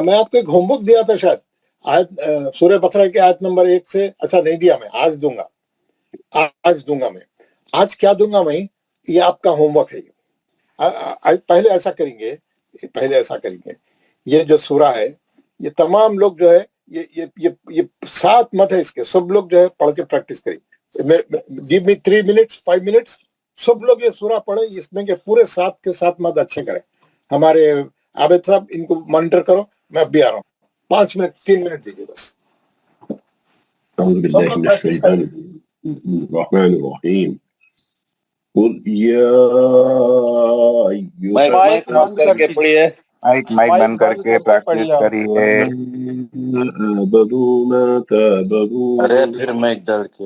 मैं आपको एक होमवर्क दिया था शायद, आयत सूरह बकरा की आयत नंबर 1 से, अच्छा नहीं दिया, मैं आज दूंगा, आज दूंगा। मैं आज क्या दूंगा मैं, ये आपका होमवर्क है। पहले ऐसा करेंगे, ये जो सूरा है, ये तमाम लोग जो है ये 7 मत है इसके, सब लोग जो है पढ़ के प्रैक्टिस करेंगे। गिव मी 3 मिनट्स 5 मिनट्स, सब लोग ये सूरा पढ़े, इसमें के पूरे 7 के 7 मत अच्छे करें। हमारे आबिद साहब इनको मॉनिटर करो, मैं अभी आ रहा हूँ, 5 मिनट 3 मिनट दीजिए बस। माइक बंद करके पढ़िए, माइक बंद करके प्रैक्टिस करिए। अरे फिर माइक डाल के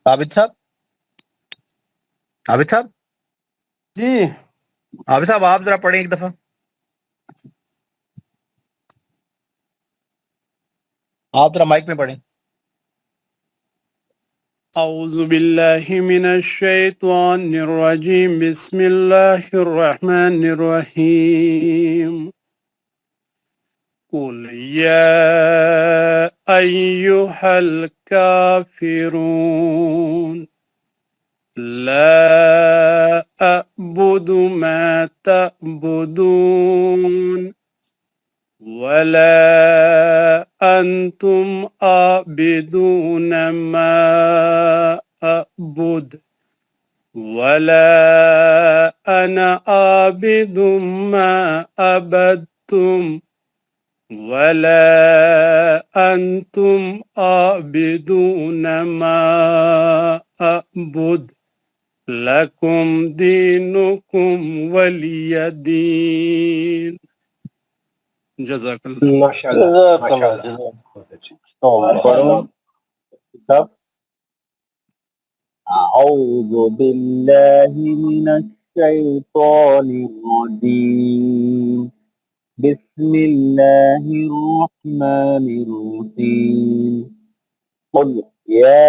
आबिद साहब जी आबिद साहब आप जरा पढ़ें एक दफा। आप जरा माइक में पढ़ें। औज़ु बिल्लाहि मिनश शैतानिर रजीम, बिस्मिल्लाहिर रहमानिर रहीम। कुल या अय्युहल काफिरून ला अअबुदु मा तअबुदून वला अंतुम आबिदून मा अअबुद वला अना आबिदुम मा अबदतुम वला अंतुम आबिदून मा अअबुद लकुम दीनुकुम वलिय दीन। जज़ाकल्लाह। अऊज़ु बिल्लाहि मिनश शैतानिर रजीम बिस्मिल्लाहिर रहमानिर रहीम कुल या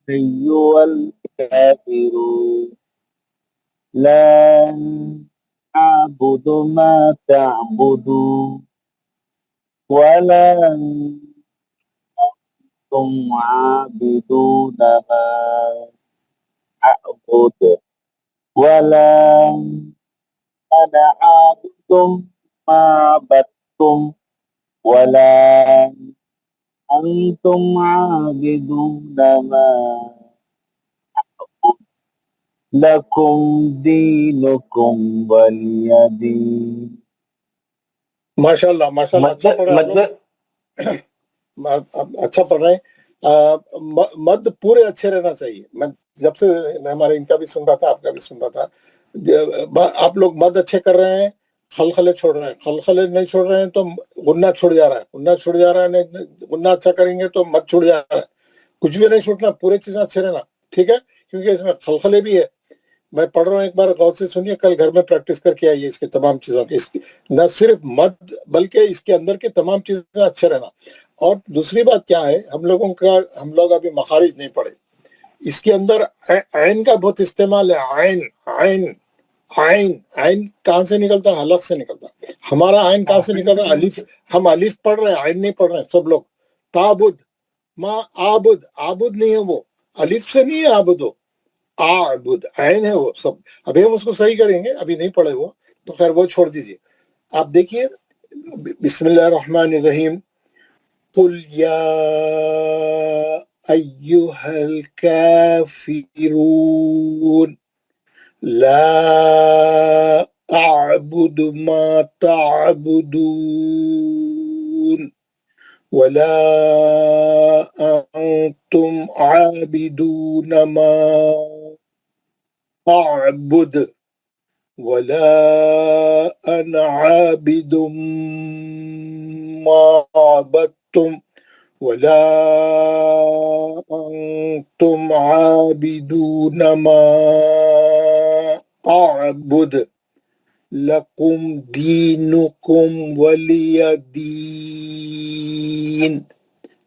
अय्युहल काफिरून ला अअबुदु मा तअबुदून वला अंतुम आबिदून मा अअबुद वला अना आबिदुम मा अबदतुम वला अंतुम आबिदून मा अअबुद लकुम दीनुकुम वलिय दीन। माशाल्लाह माशाल्लाह, अच्छा पढ़ रहे हैं अच्छा पढ़ रहे हैं। मद पूरे अच्छे रहना चाहिए। मैं जब से हमारे इनका भी सुन रहा था, आपका भी सुन रहा था, आप लोग मद अच्छे कर रहे हैं, खलखले छोड़ रहे हैं, खलखले नहीं छोड़ रहे हैं तो गुन्ना छूट जा रहा है, गुन्ना छूट जा रहा है, नहीं गुन्ना अच्छा करेंगे तो मद छूट जा रहा है। कुछ भी नहीं छूटना, पूरे चीजें अच्छे रहना, ठीक है। کیونکہ اس میں خلخلے بھی ہے. میں پڑھ رہا ہوں, ایک بار غور سے سنیے, کل گھر میں پریکٹس کر کے آئیے اس کے تمام چیزوں کی, اس کی نہ صرف مد بلکہ اس کے اندر کے تمام چیزیں اچھے رہنا. اور دوسری بات کیا ہے, ہم لوگ ابھی مخارج نہیں پڑھے. اس کے اندر عین کا بہت استعمال ہے. عین عین عین عین کہاں سے نکلتا ہے؟ حلق سے نکلتا ہے. ہمارا عین کہاں سے نکل رہا ہے؟ الف. ہم الف پڑھ رہے ہیں, عین نہیں پڑھ رہے ہیں سب لوگ. تعبد ما عابد, عابد نہیں ہے وہ, الف سے نہیں ہے عابد, ہو عابد عین ہے وہ سب. ابھی ہم اس کو صحیح کریں گے, ابھی نہیں پڑھے وہ, تو خیر وہ چھوڑ دیجئے. آپ دیکھیے بسم اللہ الرحمن الرحیم. قل یا ایہا الکافرون لا اعبد ما تعبدون ولا انتم عابدون ما اعبد ولا انا عابد ما عبدتم ولا انتم عابدون ما اعبد لکم دینکم ولی دین.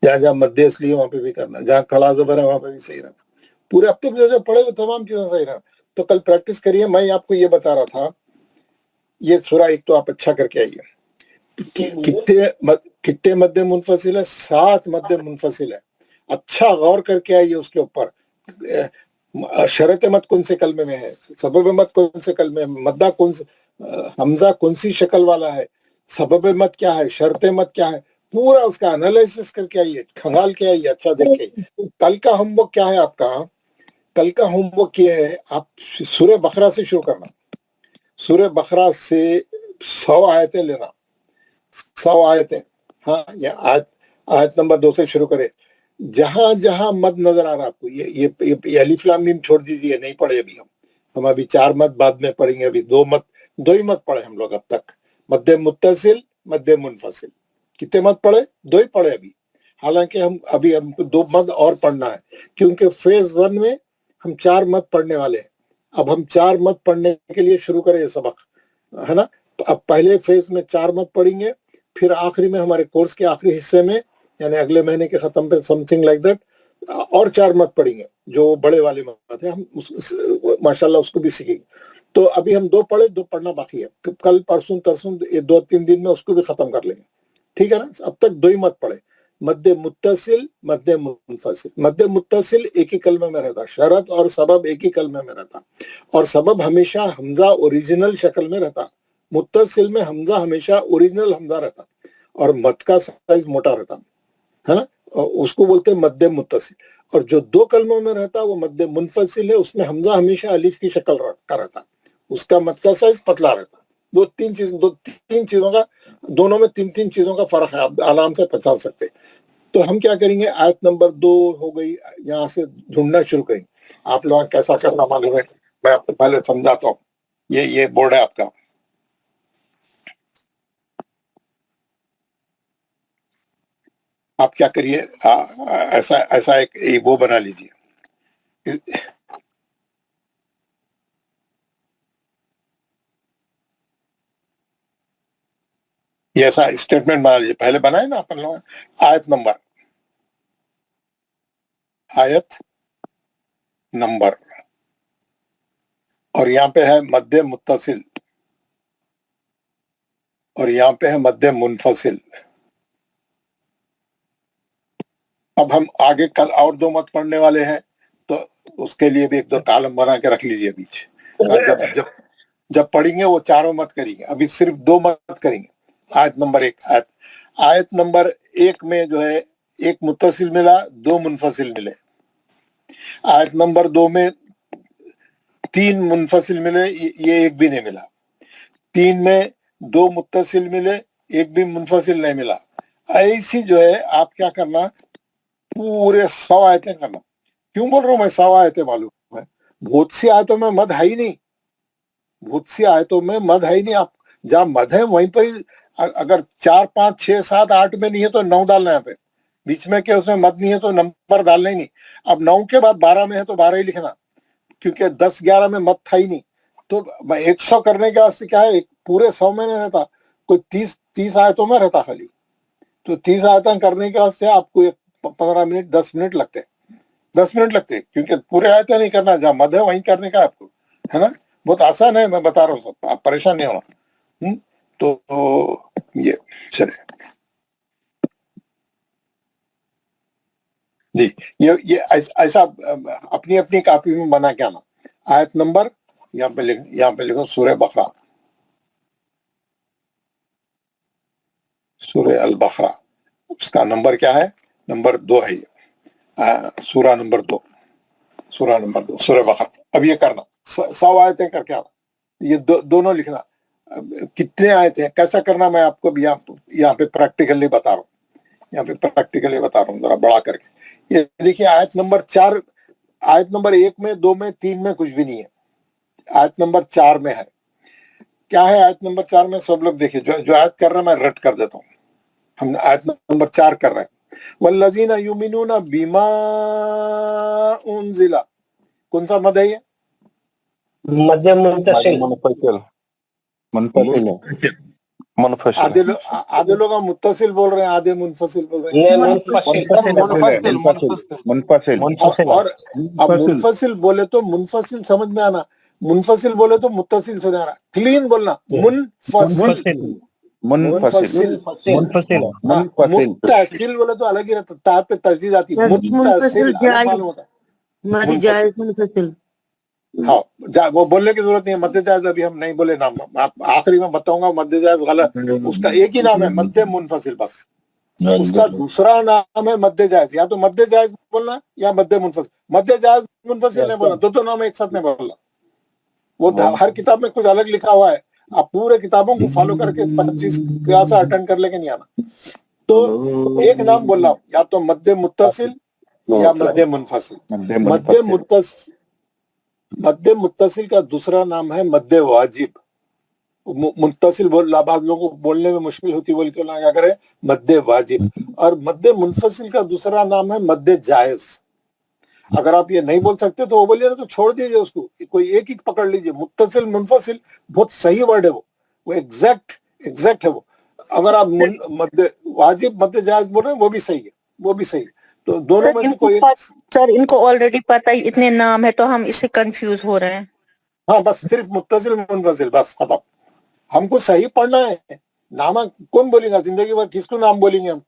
جہاں جہاں مد اصلی ہے وہاں پہ بھی کرنا, جہاں کھڑا زبر ہے وہاں پہ بھی صحیح رہنا. پورے اب تک جو پڑھے وہ تمام چیزیں صحیح رہنا. تو کل پریکٹس کریے. میں آپ کو یہ بتا رہا تھا, یہ سورہ ایک تو آپ اچھا کر کے آئیے. کتنے مد منفصل ہے؟ 7 مد منفصل ہے. اچھا غور کر کے آئیے اس کے اوپر. شرط مد کون سے کلمے میں ہے, سبب مد کون سے کلمے میں, مدہ کون سے, حمزہ کون سی شکل والا ہے, سبب مد کیا ہے, شرط مد کیا ہے, پورا اس کا انالیسس کر کے آئیے, کھنگال کے آئیے, اچھا دیکھ کے. کل کا ہوم ورک کیا ہے آپ کا؟ کل کا ہوم ورک یہ ہے, آپ سورہ بقرہ سے شروع کرنا. سورہ بقرہ سے 100 آیتیں لینا, 100 آیتیں. ہاں, آیت نمبر 2 سے شروع کرے. جہاں جہاں مد نظر آ رہا آپ کو, یہ الف لام میم چھوڑ دیجیے, نہیں پڑھے ابھی ہم ابھی 4 مد بعد میں پڑھیں گے. ابھی 2 ہی مد پڑھے ہم لوگ اب تک. مد متصل, مد منفصل. کتنے مد پڑھے؟ 2 ہی پڑھے ابھی. حالانکہ ہم 2 مد اور پڑھنا ہے, کیونکہ فیز 1 میں ہم 4 مد پڑھنے والے ہیں. اب ہم 4 مد پڑھنے کے لیے شروع کریں یہ سبق, ہے نا. اب پہلے فیز میں 4 مد پڑھیں گے, پھر آخری میں ہمارے کورس کے آخری حصے میں یعنی اگلے مہینے کے ختم پہ سم تھنگ لائک دیٹ اور 4 مد پڑھیں گے جو بڑے والے مد ہیں. ہم ماشاءاللہ اس کو بھی سیکھیں گے. تو ابھی ہم 2 پڑھے, 2 پڑھنا باقی ہے. کل پرسوں ترسوں 2-3 دن میں اس کو بھی ختم کر لیں گے, ٹھیک ہے نا. اب تک 2 ہی مد پڑھے, مد متصل, مد منفصل. مد متصل ایک ہی کلمے میں رہتا, شرط اور سبب ایک ہی کلمے میں رہتا, اور سبب ہمیشہ حمزہ اوریجنل شکل میں رہتا. متصل میں حمزہ ہمیشہ اوریجنل حمزہ رہتا, اور مد کا سائز موٹا رہتا, ہے نا. اس کو بولتے ہیں مد متصل. اور جو 2 کلموں میں رہتا وہ مد منفصل ہے, اس میں حمزہ ہمیشہ الف کی شکل کا رہتا, اس کا مد کا سائز پتلا رہتا. 2-3 چیزوں کا, دونوں میں 3 چیزوں کا فرق ہے, آپ آرام سے پہچان سکتے. تو ہم کیا کریں گے, آیت نمبر 2 ہو گئی, یہاں سے ڈھونڈنا شروع کریں. آپ لوگ کیسا کرنا معلوم ہے, میں آپ کو پہلے سمجھاتا ہوں. یہ بورڈ ہے آپ کا. آپ کیا کریے, ایسا ایک وہ بنا لیجیے. یہ ایسا اسٹیٹمنٹ بنا لیجیے. پہلے بنائے نا اپن لوگ آیت نمبر, اور یہاں پہ ہے مد متصل, اور یہاں پہ ہے مد منفصل. اب ہم آگے کل اور 2 مد پڑھنے والے ہیں, تو اس کے لیے بھی 1-2 کالم بنا کے رکھ لیجئے بیچ. جب پڑھیں گے وہ 4 مد کریں گے, ابھی صرف 2 مد کریں گے. آیت نمبر 1, آیت نمبر 1 میں جو ہے 1 متصل ملا, 2 منفصل ملے. آیت نمبر 2 میں 3 منفصل ملے, یہ 1 بھی نہیں ملا. 3 میں 2 متصل ملے, 1 بھی منفصل نہیں ملا. ایسی جو ہے آپ کیا کرنا, پورے 100 آیتیں کرنا. کیوں بول رہا ہوں میں 100 آیتیں معلوم ہے؟ بہت سی آیتوں میں مد ہے ہی نہیں, بہت سی آیتوں میں مد ہے ہی نہیں. آپ جہاں مد ہے وہیں پر ہی, اگر 4, 5, 6, 7, 8 میں نہیں ہے تو 9 ڈالنا ہے. یہاں پہ بیچ میں کہ اس میں مد نہیں ہے تو نمبر ڈالنا ہی نہیں. اب 9 کے بعد 12 میں ہے تو 12 ہی لکھنا. کیونکہ 10-11 میں مت تھا ہی نہیں. تو 100 کرنے کے واسطے کیا ہے, ایک پورے 100 میں نہیں رہتا, کوئی 30 آیتوں میں رہتا خالی. تو 30 آیتیں کرنے کے واسطے آپ کو 15 منٹ 10 منٹ لگتے, 10 منٹ لگتے, کیونکہ پورے آیتیں نہیں کرنا, جہاں مد ہے وہیں کرنے کا آپ کو, ہے نا. بہت آسان ہے, میں بتا رہا ہوں سب, آپ پریشان نہیں ہونا. تو یہ چلے جی, یہ ایسا اپنی اپنی کاپی میں بنا کے آنا. آیت نمبر یہاں پہ لکھو سورہ بقرہ, سورہ البقرہ, اس کا نمبر کیا ہے؟ نمبر 2 ہے یہ, سورہ نمبر 2, سورہ بقرہ. اب یہ کرنا 100 آیتیں کر کے آنا, یہ دونوں لکھنا. کتنے آیتیں ہیں, کیسا کرنا, میں آپ کو یہاں پہ پریکٹیکلی بتا رہا ہوں, ذرا بڑا کر کے. یہ دیکھیے آیت نمبر 4, آیت نمبر 1 میں 2 میں 3 میں کچھ بھی نہیں ہے, آیت نمبر 4 میں ہے. کیا ہے آیت نمبر 4 میں؟ سب لوگ دیکھیے, جو آیت کر رہا ہے میں رٹ کر دیتا ہوں. ہم آیت نمبر 4 کر رہے ہیں. والذین یؤمنون بما انزل, کون سا مد ہے یہ؟ مد منفصل. آدھے لوگ متصل بول رہے ہیں, آدھے منفصل بول رہے ہیں. منفصل. اور اب منفصل بولے تو منفصل سمجھ میں آنا, منفصل بولے تو متصل سمجھ آنا. کلین بولنا, منفصل. متصل بولے تو الگ ہی رہتا, تا پہ تشدید آتی ہے. متصل معلوم ہوتا ہے جائز منفصل. ہاں, وہ بولنے کی ضرورت نہیں ہے. مد جائز ابھی ہم نہیں بولے نام, آخری میں بتاؤں گا. مد جائز غلط, اس کا ایک ہی نام ہے مد منفصل, بس. اس کا دوسرا نام ہے مد جائز. یا تو مد جائز بولنا یا مد منفصل. مد جائز منفصل نہیں بولنا, دو نام ایک ساتھ نہیں بولنا. وہ ہر کتاب میں کچھ الگ لکھا ہوا ہے, آپ پورے کتابوں کو فالو کر کے 25 کلاس اٹینڈ کر لے کے نہیں آنا. تو ایک نام بولنا, یا تو مد متصل یا مد منفصل. مد متصل کا دوسرا نام ہے مد واجب. متصل بعض لوگوں کو بولنے میں مشکل ہوتی, بول کے کیا کرے, مد واجب. اور مد منفصل کا دوسرا نام ہے مد جائز. اگر آپ یہ نہیں بول سکتے تو وہ بولیے نا, تو چھوڑ دیجئے اس کو, کوئی ایک ہی پکڑ لیجئے. متصل منفصل بہت صحیح ورڈ ہے, وہ ایگزیکٹ ہے وہ. اگر آپ مد واجب مد جائز بول رہے ہیں, وہ بھی صحیح ہے, تو دونوں میں سے کوئی ایک. سر ان کو آلریڈی پتہ ہی اتنے نام ہے, تو ہم اس سے کنفیوز ہو رہے ہیں. ہاں, بس صرف متصل منفصل, بس ختم. ہم کو صحیح پڑھنا ہے. نامہ کون بولیں گا زندگی بھر, کس کو نام بولیں گے ہم؟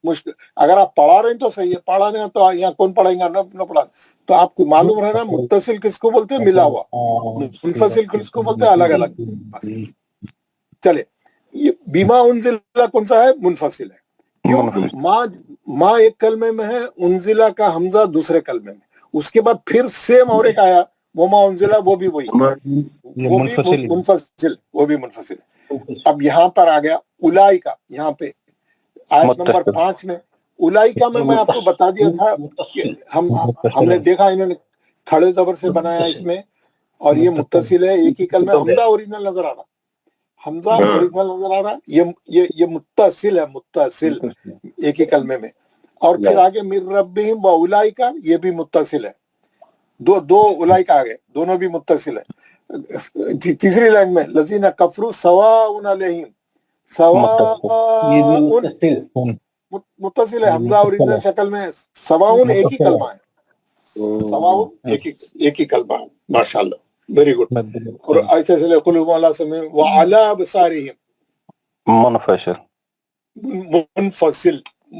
مشکل. اگر آپ پڑھا رہے ہیں تو صحیح ہے, پڑھا نہیں تو یہاں کون پڑھائیں گا, نہ پڑھا. تو آپ کو معلوم رہنا متصل کس کو بولتے ہیں, ملا ہوا. منفصل کس کو بولتے ہیں, الگ الگ. بس چلے, یہ بیما انزلہ کون سا ہے؟ منفصل ہے. کیوں؟ ماں ایک کلمے میں ہے, انزلہ کا حمزہ دوسرے کلمے میں. اس کے بعد پھر سیم اور ایک آیا وما انزلہ, وہ بھی وہی, وہ بھی منفصل ہے. اب یہاں پر آ گیا اولئک, یہاں پہ آیت نمبر 5 میں اولئک میں آپ کو بتا دیا تھا کہ ہم نے دیکھا انہوں نے کھڑے زبر سے بنایا اس میں, اور یہ متصل ہے, ایک ہی کلمہ. حمزہ اوریجنل نظر آ رہا, یہ متصل ہے, متصل ایک ہی کلمے میں. اور پھر آگے من ربہم واولئک, یہ بھی متصل ہے. دو اولئک آ گئے, دونوں بھی متصل ہے. تیسری لائن میں لذین کفروا سواء علیہم, سواء متصل ہے, حمزہ اوریجنل شکل میں. سواء ایک ہی کلمہ ہے, سواء ایک ہی کلمہ ہے. ماشاءاللہ, ویری گڈ. اور ایسے چلے قلوب علی سمعہم وعلی ابصارہم,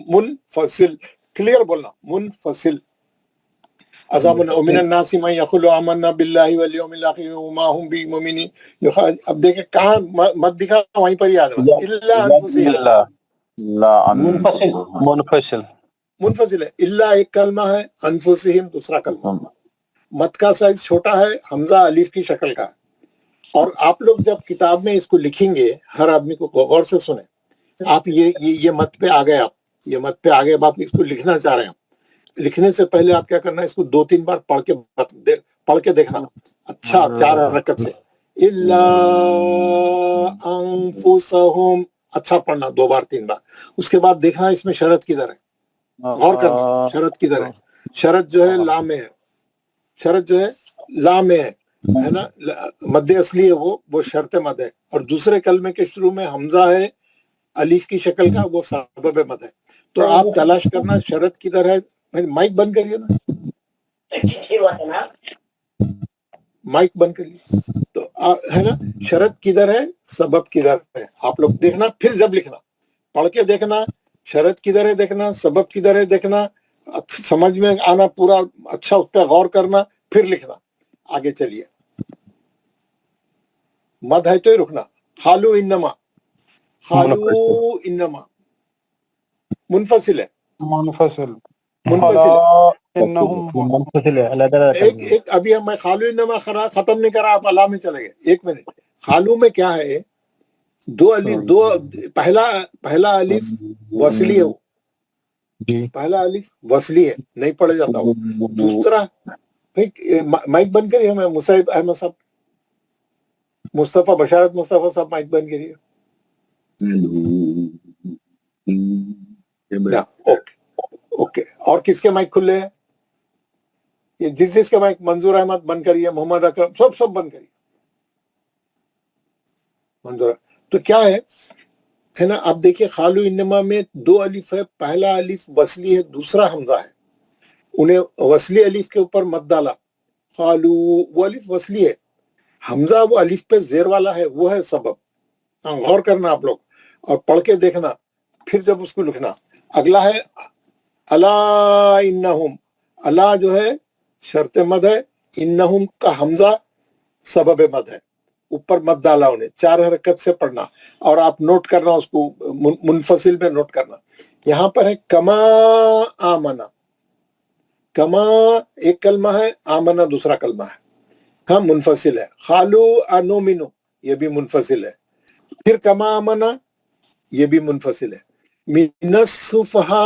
منفصل کلیئر بولنا, منفصل. ومن الناس من يقول آمنا بالله واليوم الآخر وما هم بمؤمنين. اب دیکھیں کہاں مت دکھا, وہیں پر یاد رہا. الا انفسہم, منفصل ہے. الا ایک کلمہ ہے, انفسہم دوسرا کلمہ. مت کا سائز چھوٹا ہے, حمزہ الف کی شکل کا ہے. اور آپ لوگ جب کتاب میں اس کو لکھیں گے, ہر آدمی کو غور سے سنیں. آپ یہ مت پہ آ گئے, یہ مت پہ آ گئے, اب آپ اس کو لکھنا چاہ رہے ہیں. لکھنے سے پہلے آپ کیا کرنا ہے, اس کو 2-3 بار پڑھ کے دیکھنا. اچھا, 4 حرکت سے. الا انفسہم, اچھا پڑھنا 2 بار 3 بار. اس کے بعد دیکھنا اس میں شرط کدھر ہے, غور کرنا. شرط کدھر ہے؟ شرط جو ہے لام میں ہے, शरत जो है ला में है ना, मध्य असली है वो शर्त मद है, और दूसरे कलमे के शुरू में हमजा है अलीफ की शक्ल का, वो सबब मद है। तो आप तलाश करना शरत किधर है। माइक बंद करिए ना, माइक बंद करिए। तो है ना, शरत किधर है, सबब किधर है, आप लोग देखना, फिर जब लिखना, पढ़ के देखना, शरत किधर है देखना, सबब किधर है देखना, समझ में आना पूरा अच्छा, उस पर गौर करना, फिर लिखना। आगे चलिए, मद है तो ही रुकना। खालू इन्नमा, खालू इन्नमा मुनफसिल है, मुनफसिल मुनफसिल है। मुनफसिल है, अलग-अलग एक अभी मैं खालू इन्नमा खत्म नहीं करा, आप अला में चले गए। एक मिनट, खालू में क्या है, दो अलीफ, पहला अलीफ वसली है, पहला अलीफ वसली है, नहीं पढ़ा जाता वो। दूसरा, माइक बंद करिए, मैं मुसाहिब अहमद साहब, मुस्तफा बशारत मुस्तफा साहब, माइक बंद करिए। ओके ओके, और किसके माइक खुले हैं? ये जिसके माइक, मंजूर अहमद बंद करिए, मोहम्मद अकरम, सब बंद करिए। मंजूर, तो क्या है ना, आप देखिए खालू इन्नमा में दो अलिफ है, पहला अलिफ वसली है, दूसरा हमजा है, उन्हें वसली अलिफ के ऊपर मत डाला, खालू, वो अलिफ वसली है, हमजा वो अलिफ पे जेर वाला है, वो है सबब। गौर करना आप लोग और पढ़ के देखना, फिर जब उसको लिखना। अगला है अला इन्नहुम, अला जो है शर्त मद है, इन्नहुम का हमजा सबब मद है, ऊपर मत डाला उन्हें, 4 हरकत से पढ़ना, और आप नोट करना उसको, मुनफसिल में नोट करना। यहाँ पर है कमा आमना, कमा एक कलमा है, आमना दूसरा कलमा है, हाँ मुनफसिल है। खालू अनोमिनो, ये भी मुनफसिल है। फिर कमा आमना, ये भी मुनफसिल है। मिनस सुफहाउ,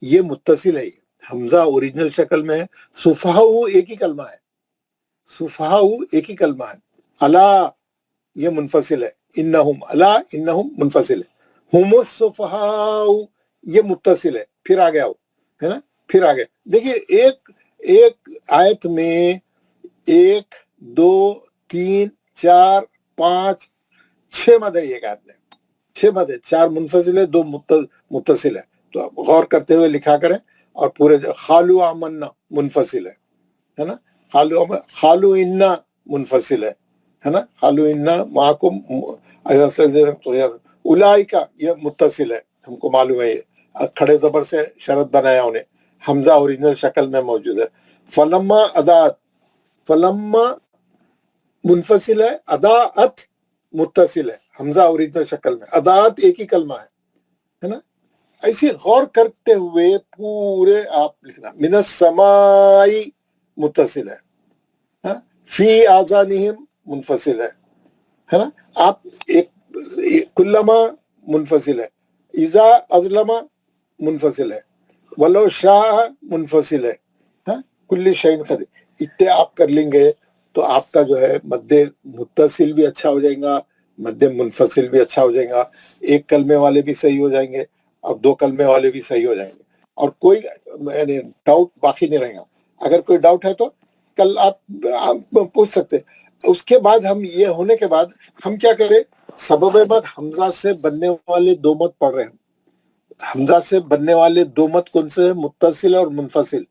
ये मुत्तसिल है, हमजा ओरिजिनल शक्ल में है, सुफहाउ एक ही कलमा है, सुफहाउ एक ही कलमा है। अला ये मुनफसिल है, इन्नहुम, अला इन्नहुम मुनफसिल है। हुमुस सुफहाउ ये मुत्तसिल है, फिर आ गया वो, है ना, फिर आ गया। देखिए एक आयत में 1 2 3 4 5 6 मद है, एक आयत में 6 मद है, 4 मुनफसिल है, 2 मुत्तसिल है। तो आप गौर करते हुए लिखा करें, और पूरे खालू आमन्ना मुनफसिल है ना, खालू इन्ना मुनफसिल है ना, खालू इन्ना माकुम उलाइका ये मुत्तसिल है, हमको मालूम है, ये खड़े जबर से शरत बनाया उन्हें, हमजा ओरिजिनल शक्ल में मौजूद है। फलम्मा अदात, फलम्मा मुनफसिल है, अदाअत मुत्तसिल है, हमजा ओरिजिनल शक्ल में, अदाअत एक ही कलमा है ना। ऐसे गौर करते हुए पूरे आप लिखना। मिनस समाई मुत्तसिल है, फी आजानिहिम मुनफसिल है ना। आप एक कुल्लमा मुनफसिल है, इजा अज़लमा मुनफसिल है, वलो शाह मुनफसिल है, कुल्ली शैन खद। इतने आप कर लेंगे तो आपका जो है मध्य मुत्तसिल भी अच्छा हो जाएगा, मध्य मुनफसिल भी अच्छा हो जाएगा, एक कलमे वाले भी सही हो जाएंगे और 2 कलमे वाले भी सही हो जाएंगे, और कोई डाउट बाकी नहीं रहेगा। अगर कोई डाउट है तो कल आप पूछ सकते। उसके बाद हम ये होने के बाद हम क्या करें, सबब मद हमजा से बनने वाले 2 मद पढ़ रहे हैं। हमजा से बनने वाले 2 मद कौन से हैं, मुत्तसिल और मुनफसिल,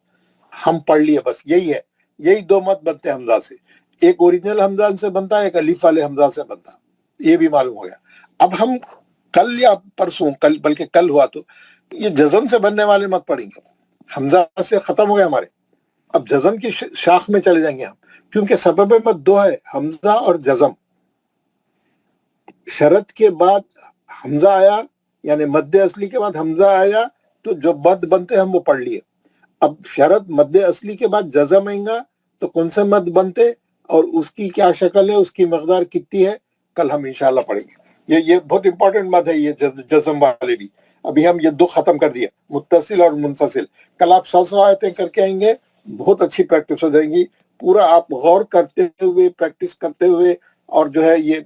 हम पढ़ लिए, बस यही है, यही 2 मद बनते हैं हमजा से। एक ओरिजिनल हमजा से बनता है, एक अलीफ वाले हमजा से बनता है, ये भी मालूम हो गया। अब हम कल या परसों, कल बल्कि कल हुआ तो ये जज़म से बनने वाले मत पढ़ेंगे, हमजा से खत्म हो गए हमारे। अब जज़म की शाख में चले जाएंगे हम, क्योंकि सबब मद 2 है, हमजा और जज़म। शरत के बाद हमजा आया, यानी मध्य असली के बाद हमजा आया, तो जो मद बनते हैं हम वो पढ़ लिए। अब शरत मध्य असली के बाद जज़म आएगा तो कौन से मद बनते और उसकी क्या शक्ल है, उसकी मकदार कितनी है, कल हम इंशाल्लाह पढ़ेंगे। ये बहुत इंपॉर्टेंट मद है, ये जज़म वाले भी। अभी हम ये 2 खत्म कर दिए, मुत्तसिल और मुनफसिल। कल आप 100 आयतें करके आएंगे, बहुत अच्छी प्रैक्टिस हो जाएगी। पूरा आप गौर करते हुए, प्रैक्टिस करते हुए, और जो है ये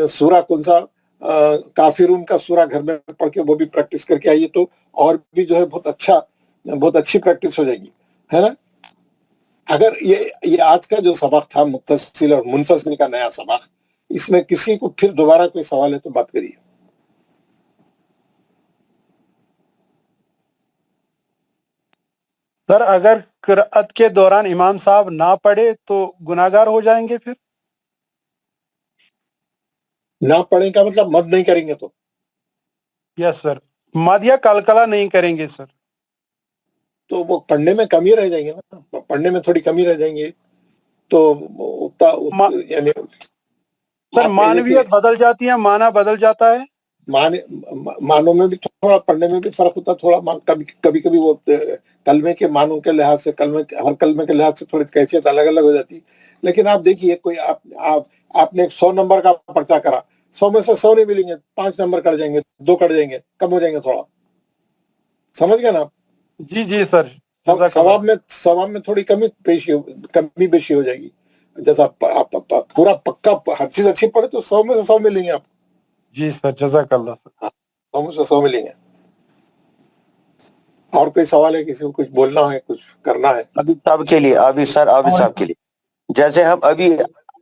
सूरा कौन सा, काफिरून का सूरा घर में पढ़ के वो भी प्रैक्टिस करके आइए, तो और भी जो है बहुत अच्छी प्रैक्टिस हो जाएगी, ہے نا. اگر یہ آج کا جو سبق تھا متصل اور منفصل کا نیا سبق، اس میں کسی کو پھر دوبارہ کوئی سوال ہے تو بات کریے. سر اگر قرأت کے دوران امام صاحب نہ پڑھے تو گناہگار ہو جائیں گے پھر؟ نہ پڑھیں کا مطلب مد نہیں کریں گے تو یس سر، مد یا کلکلا نہیں کریں گے سر. تو وہ پڑھنے میں کمی رہ جائیں گے نا، پڑھنے میں تھوڑی کمی رہ جائیں گے تو یعنی سر معنویت بدل جاتی ہے، معنی بدل جاتا ہے. معنوں میں بھی تھوڑا، پڑھنے میں بھی فرق ہوتا ہے تھوڑا. کبھی کبھی وہ کلمے کے معنوں کے لحاظ سے ہر کلمے کے لحاظ سے تھوڑی کیفیت الگ الگ ہو جاتی. لیکن آپ دیکھیے کوئی آپ نے 100 نمبر کا پرچہ کرا، 100 میں سے 100 نہیں ملیں گے، 5 نمبر کٹ جائیں گے، 2 کٹ جائیں گے، کم ہو جائیں گے تھوڑا. سمجھ گئے نا آپ؟ جی جی سر. ثواب میں تھوڑی کمی بیشی ہو جائے گی. جیسا آپ پورا پکا ہر چیز اچھی پڑھے تو 100 میں سے 100 ملیں گے آپ. جی سر، جزاک اللہ سر. 100 میں سے 100 ملیں گے. اور کوئی سوال ہے؟ کسی کو کچھ بولنا ہے، کچھ کرنا ہے؟ عابد صاحب کے لیے جیسے ہم ابھی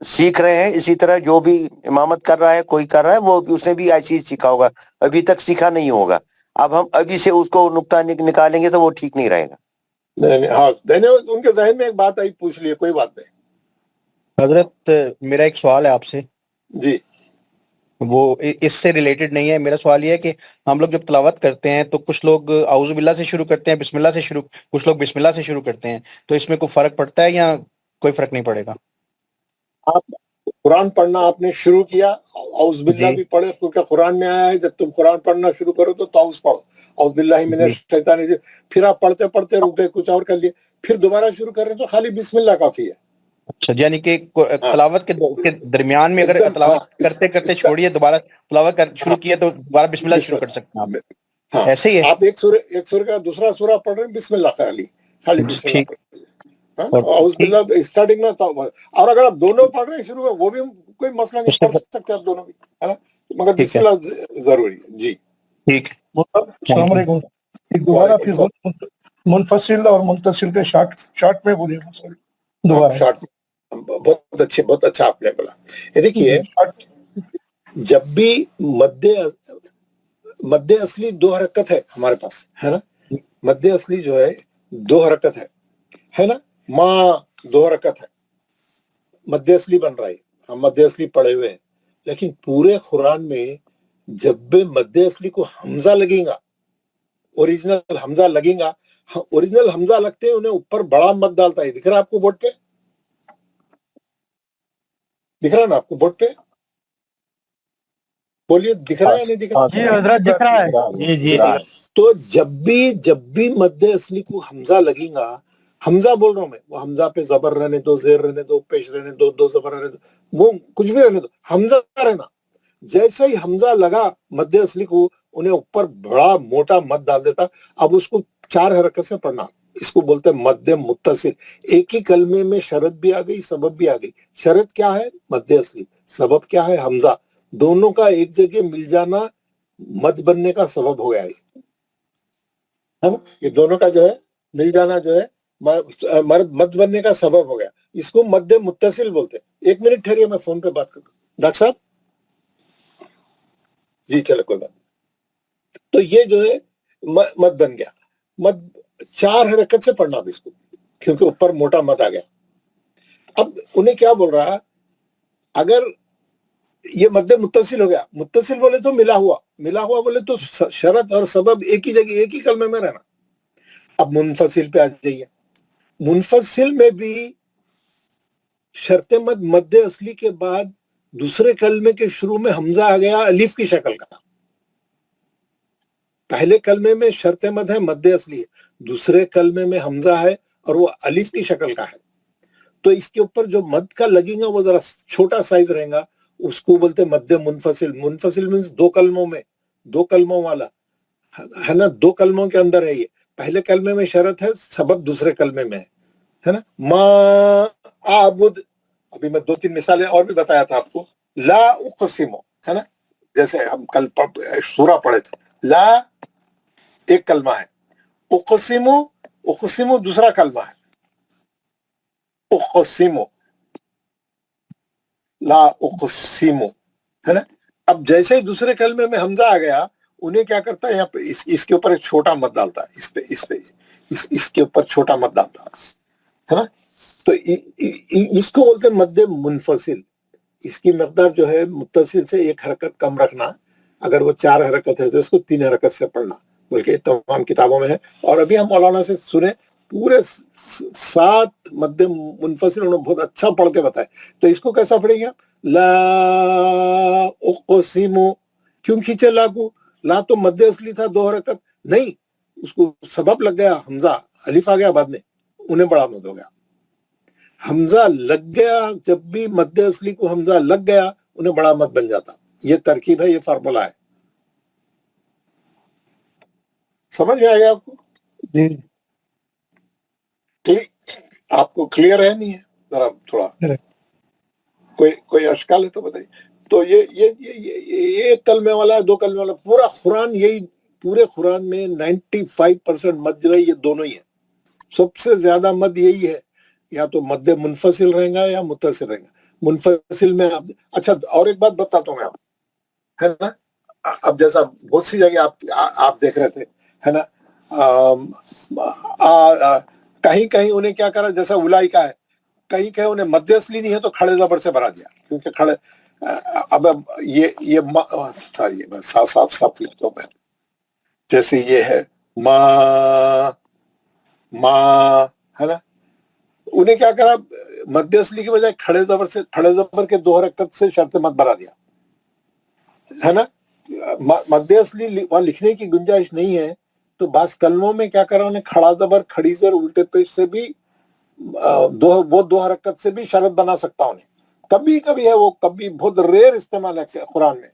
سیکھ رہے ہیں، اسی طرح جو بھی امامت کر رہا ہے، کوئی کر رہا ہے، وہ اس نے بھی ایسی سیکھا ہوگا، ابھی تک سیکھا نہیں ہوگا. اب ہم ابھی سے اس کو نقطہ نکالیں گے تو وہ ٹھیک نہیں رہے گا. ہاں، ان کے ذہن میں ایک بات آئی، پوچھ لیے، کوئی بات نہیں. حضرت میرا ایک سوال ہے آپ سے، جی. وہ اس سے ریلیٹڈ نہیں ہے. میرا سوال یہ ہے کہ ہم لوگ جب تلاوت کرتے ہیں تو کچھ لوگ اعوذ باللہ سے شروع کرتے ہیں، بسم اللہ سے شروع، کچھ لوگ بسم اللہ سے شروع کرتے ہیں، تو اس میں کوئی فرق پڑتا ہے یا کوئی فرق نہیں پڑے گا؟ آپ قرآن پڑھنا آپ نے شروع کیا، اعوذ باللہ بھی پڑھے، کیونکہ قرآن میں آیا ہے جب تم قرآن پڑھنا شروع کرو تو تعوذ پڑھو، اعوذ باللہ من الشیطان الرجیم. پھر آپ پڑھتے پڑھتے رک گئے، کچھ اور کر لیے، پھر دوبارہ شروع کر رہے تو خالی بسم اللہ کافی ہے. اچھا، یعنی کہ تلاوت کے درمیان میں اگر تلاوت کرتے کرتے چھوڑیے، دوبارہ تلاوت شروع کیے تو دوبارہ بسم اللہ شروع کر سکتے ہیں آپ. ایسے ہی ہے. آپ ایک سورہ کا دوسرا سورہ پڑھ رہے ہیں، بسم اللہ خالی بسم اللہ پڑھ. اعوذ باللہ اسٹارٹنگ میں، اور اگر آپ دونوں پڑھ رہے ہیں شروع میں، وہ بھی کوئی مسئلہ نہیں، پڑھ سکتے آپ دونوں بھی، ہے نا، مگر بسم اللہ ضروری ہے. جی ٹھیک. السلام علیکم. دوبارہ پھر منفصل اور متصل کے شارٹ میں بولیے دوبارہ. شارٹ، بہت اچھا آپ نے بولا. یہ دیکھیے، جب بھی مد اصلی 2 حرکت ہے ہمارے پاس، ہے نا، مد اصلی جو ہے 2 حرکت ہے نا، ماں 2 حرکت ہے، مد اصلی بن رہا ہے، ہم مد اصلی پڑھے ہوئے ہیں. لیکن پورے قرآن میں جب بھی مد اصلی کو حمزہ لگے گا، اوریجنل حمزہ لگے گا، اوریجنل حمزہ لگتے ہیں انہیں اوپر بڑا مد ڈالتا ہے. دکھ رہا ہے آپ کو بورڈ پہ؟ دکھ رہا ہے نا آپ کو بورڈ پہ؟ بولیے، دکھ رہا ہے یا نہیں دکھ رہا؟ جی حضرت دکھ رہا ہے. جی. تو جب بھی مد اصلی کو حمزہ لگے گا، حمزہ بول رہا ہوں میں، وہ حمزہ پہ زبر رہنے دو، زیر رہنے دو، پیش رہنے دو، 2 زبر رہنے دو، وہ کچھ بھی رہنے دو، حمزہ رہنا. جیسے ہی حمزہ لگا مد اصلی کو، انہیں اوپر بڑا موٹا مد ڈال دیتا. اب اس کو 4 حرکت سے پڑھنا، اس کو بولتے ہیں مد متصل. ایک ہی کلمے میں شرط بھی آ گئی، سبب بھی آ گئی. شرط کیا ہے؟ مد اصلی. سبب کیا ہے؟ حمزہ. دونوں کا ایک جگہ مل جانا مد بننے کا سبب ہو گیا. یہ دونوں کا جو ہے مل جانا جو ہے مد بننے کا سبب ہو گیا. اس کو مد متصل بولتے ہیں. 1 منٹ ٹھہریے، میں فون پہ بات کرتا ہوں. ڈاکٹر صاحب جی، چلو کوئی بات. تو یہ جو ہے مد بن گیا. مد 4 حرکت سے پڑھنا اب اس کو، کیونکہ اوپر موٹا مد آ گیا. اب انہیں کیا بول رہا ہے؟ اگر یہ مد متصل ہو گیا، متصل بولے تو ملا ہوا بولے تو شرط اور سبب ایک ہی جگہ، ایک ہی کلمے میں رہنا. اب منفصل پہ آ جائیے. منفصل میں بھی شرط مد اصلی کے بعد دوسرے کلمے کے شروع میں حمزہ آ گیا الف کی شکل کا. پہلے کلمے میں شرط مد ہے، مد اصلی ہے، دوسرے کلمے میں حمزہ ہے اور وہ الف کی شکل کا ہے. تو اس کے اوپر جو مد کا لگے گا وہ ذرا چھوٹا سائز رہے گا، اس کو بولتے مد منفصل. منفصل مینس 2 کلموں میں، 2 کلموں والا ہے نا، 2 کلموں کے اندر ہے. یہ پہلے کلمے میں شرط ہے، سبب دوسرے کلمے میں ہے نا. ما اعبد، ابھی میں 2-3 مثالیں اور بھی بتایا تھا آپ کو. لا اقسم، ہے نا، جیسے ہم کل سورہ پڑھے تھے. لا ایک کلمہ ہے، اقسم دوسرا کلمہ ہے. उक़सिमु, ला उक़सिमु, है ना। अब जैसे ही दूसरे कलमे में हमजा आ गया, उन्हें क्या करता है, यहाँ पे इसके ऊपर एक छोटा मत डालता है, इसके ऊपर छोटा मत डालता है ना। तो इसको बोलते हैं मद्दे मुनफसिल। इसकी मकदार जो है मुत्तसिल से एक हरकत कम रखना, अगर वो 4 हरकत है तो इसको 3 हरकत से पढ़ना, बल्कि तमाम किताबों में है। और अभी हम मौलाना से सुने, पूरे 7 मद्दे मुनफसिल उन्होंने बहुत अच्छा पढ़ के बताए। तो इसको कैसा पढ़ेंगे? ला उक़सिमु, क्यों खींचे लागू? ला तो मद्दे असली था 2 हरकत, नहीं, उसको सबब लग गया, हमजा अलिफ आ गया बाद में, उन्हें बड़ा मद हो गया। हमजा लग गया, जब भी मद्दे असली को हमजा लग गया, उन्हें बड़ा मद बन जाता। ये तरकीब है, ये फार्मूला है। समझ में आया आपको? जी आपको क्लियर है, नहीं है? जरा थोड़ा कोई अशकाल है तो बताइए। तो ये कलमे वाला है, 2 कलमे वाला, पूरा कुरान यही, पूरे कुरान में 95% मद जो है ये दोनों ही है। सबसे ज्यादा मद यही है, या तो मद्दे मुनफसिल रहेगा या मुत्तसिल रहेगा। मुनफसिल में आप, अच्छा और एक बात बताता हूँ मैं आपको, है ना। अब जैसा बहुत सी जगह आप देख रहे थे, है ना, कहीं कहीं उन्हें क्या करा, जैसा उलाइका है, कहीं कहीं उन्हें मद्दे असली नहीं है तो खड़े जबर से भरा दिया, क्योंकि खड़े अब ये साफ लिखता हूं मैं, जैसे ये है माँ, है ना, उन्हें क्या करा, मद्दे असली की बजाय खड़े जबर के 2 हरकत से शर्त मत भरा दिया, है ना। मद्दे असली वहां लिखने की गुंजाइश नहीं है, तो बास कलमों में क्या करा, उन्हें खड़ा जबर, खड़ी जर, उल्टे पेश से भी 2 हरकत से भी शरत बना सकता उन्हें। कभी कभी है वो, कभी बहुत रेयर इस्तेमाल है कुरान में।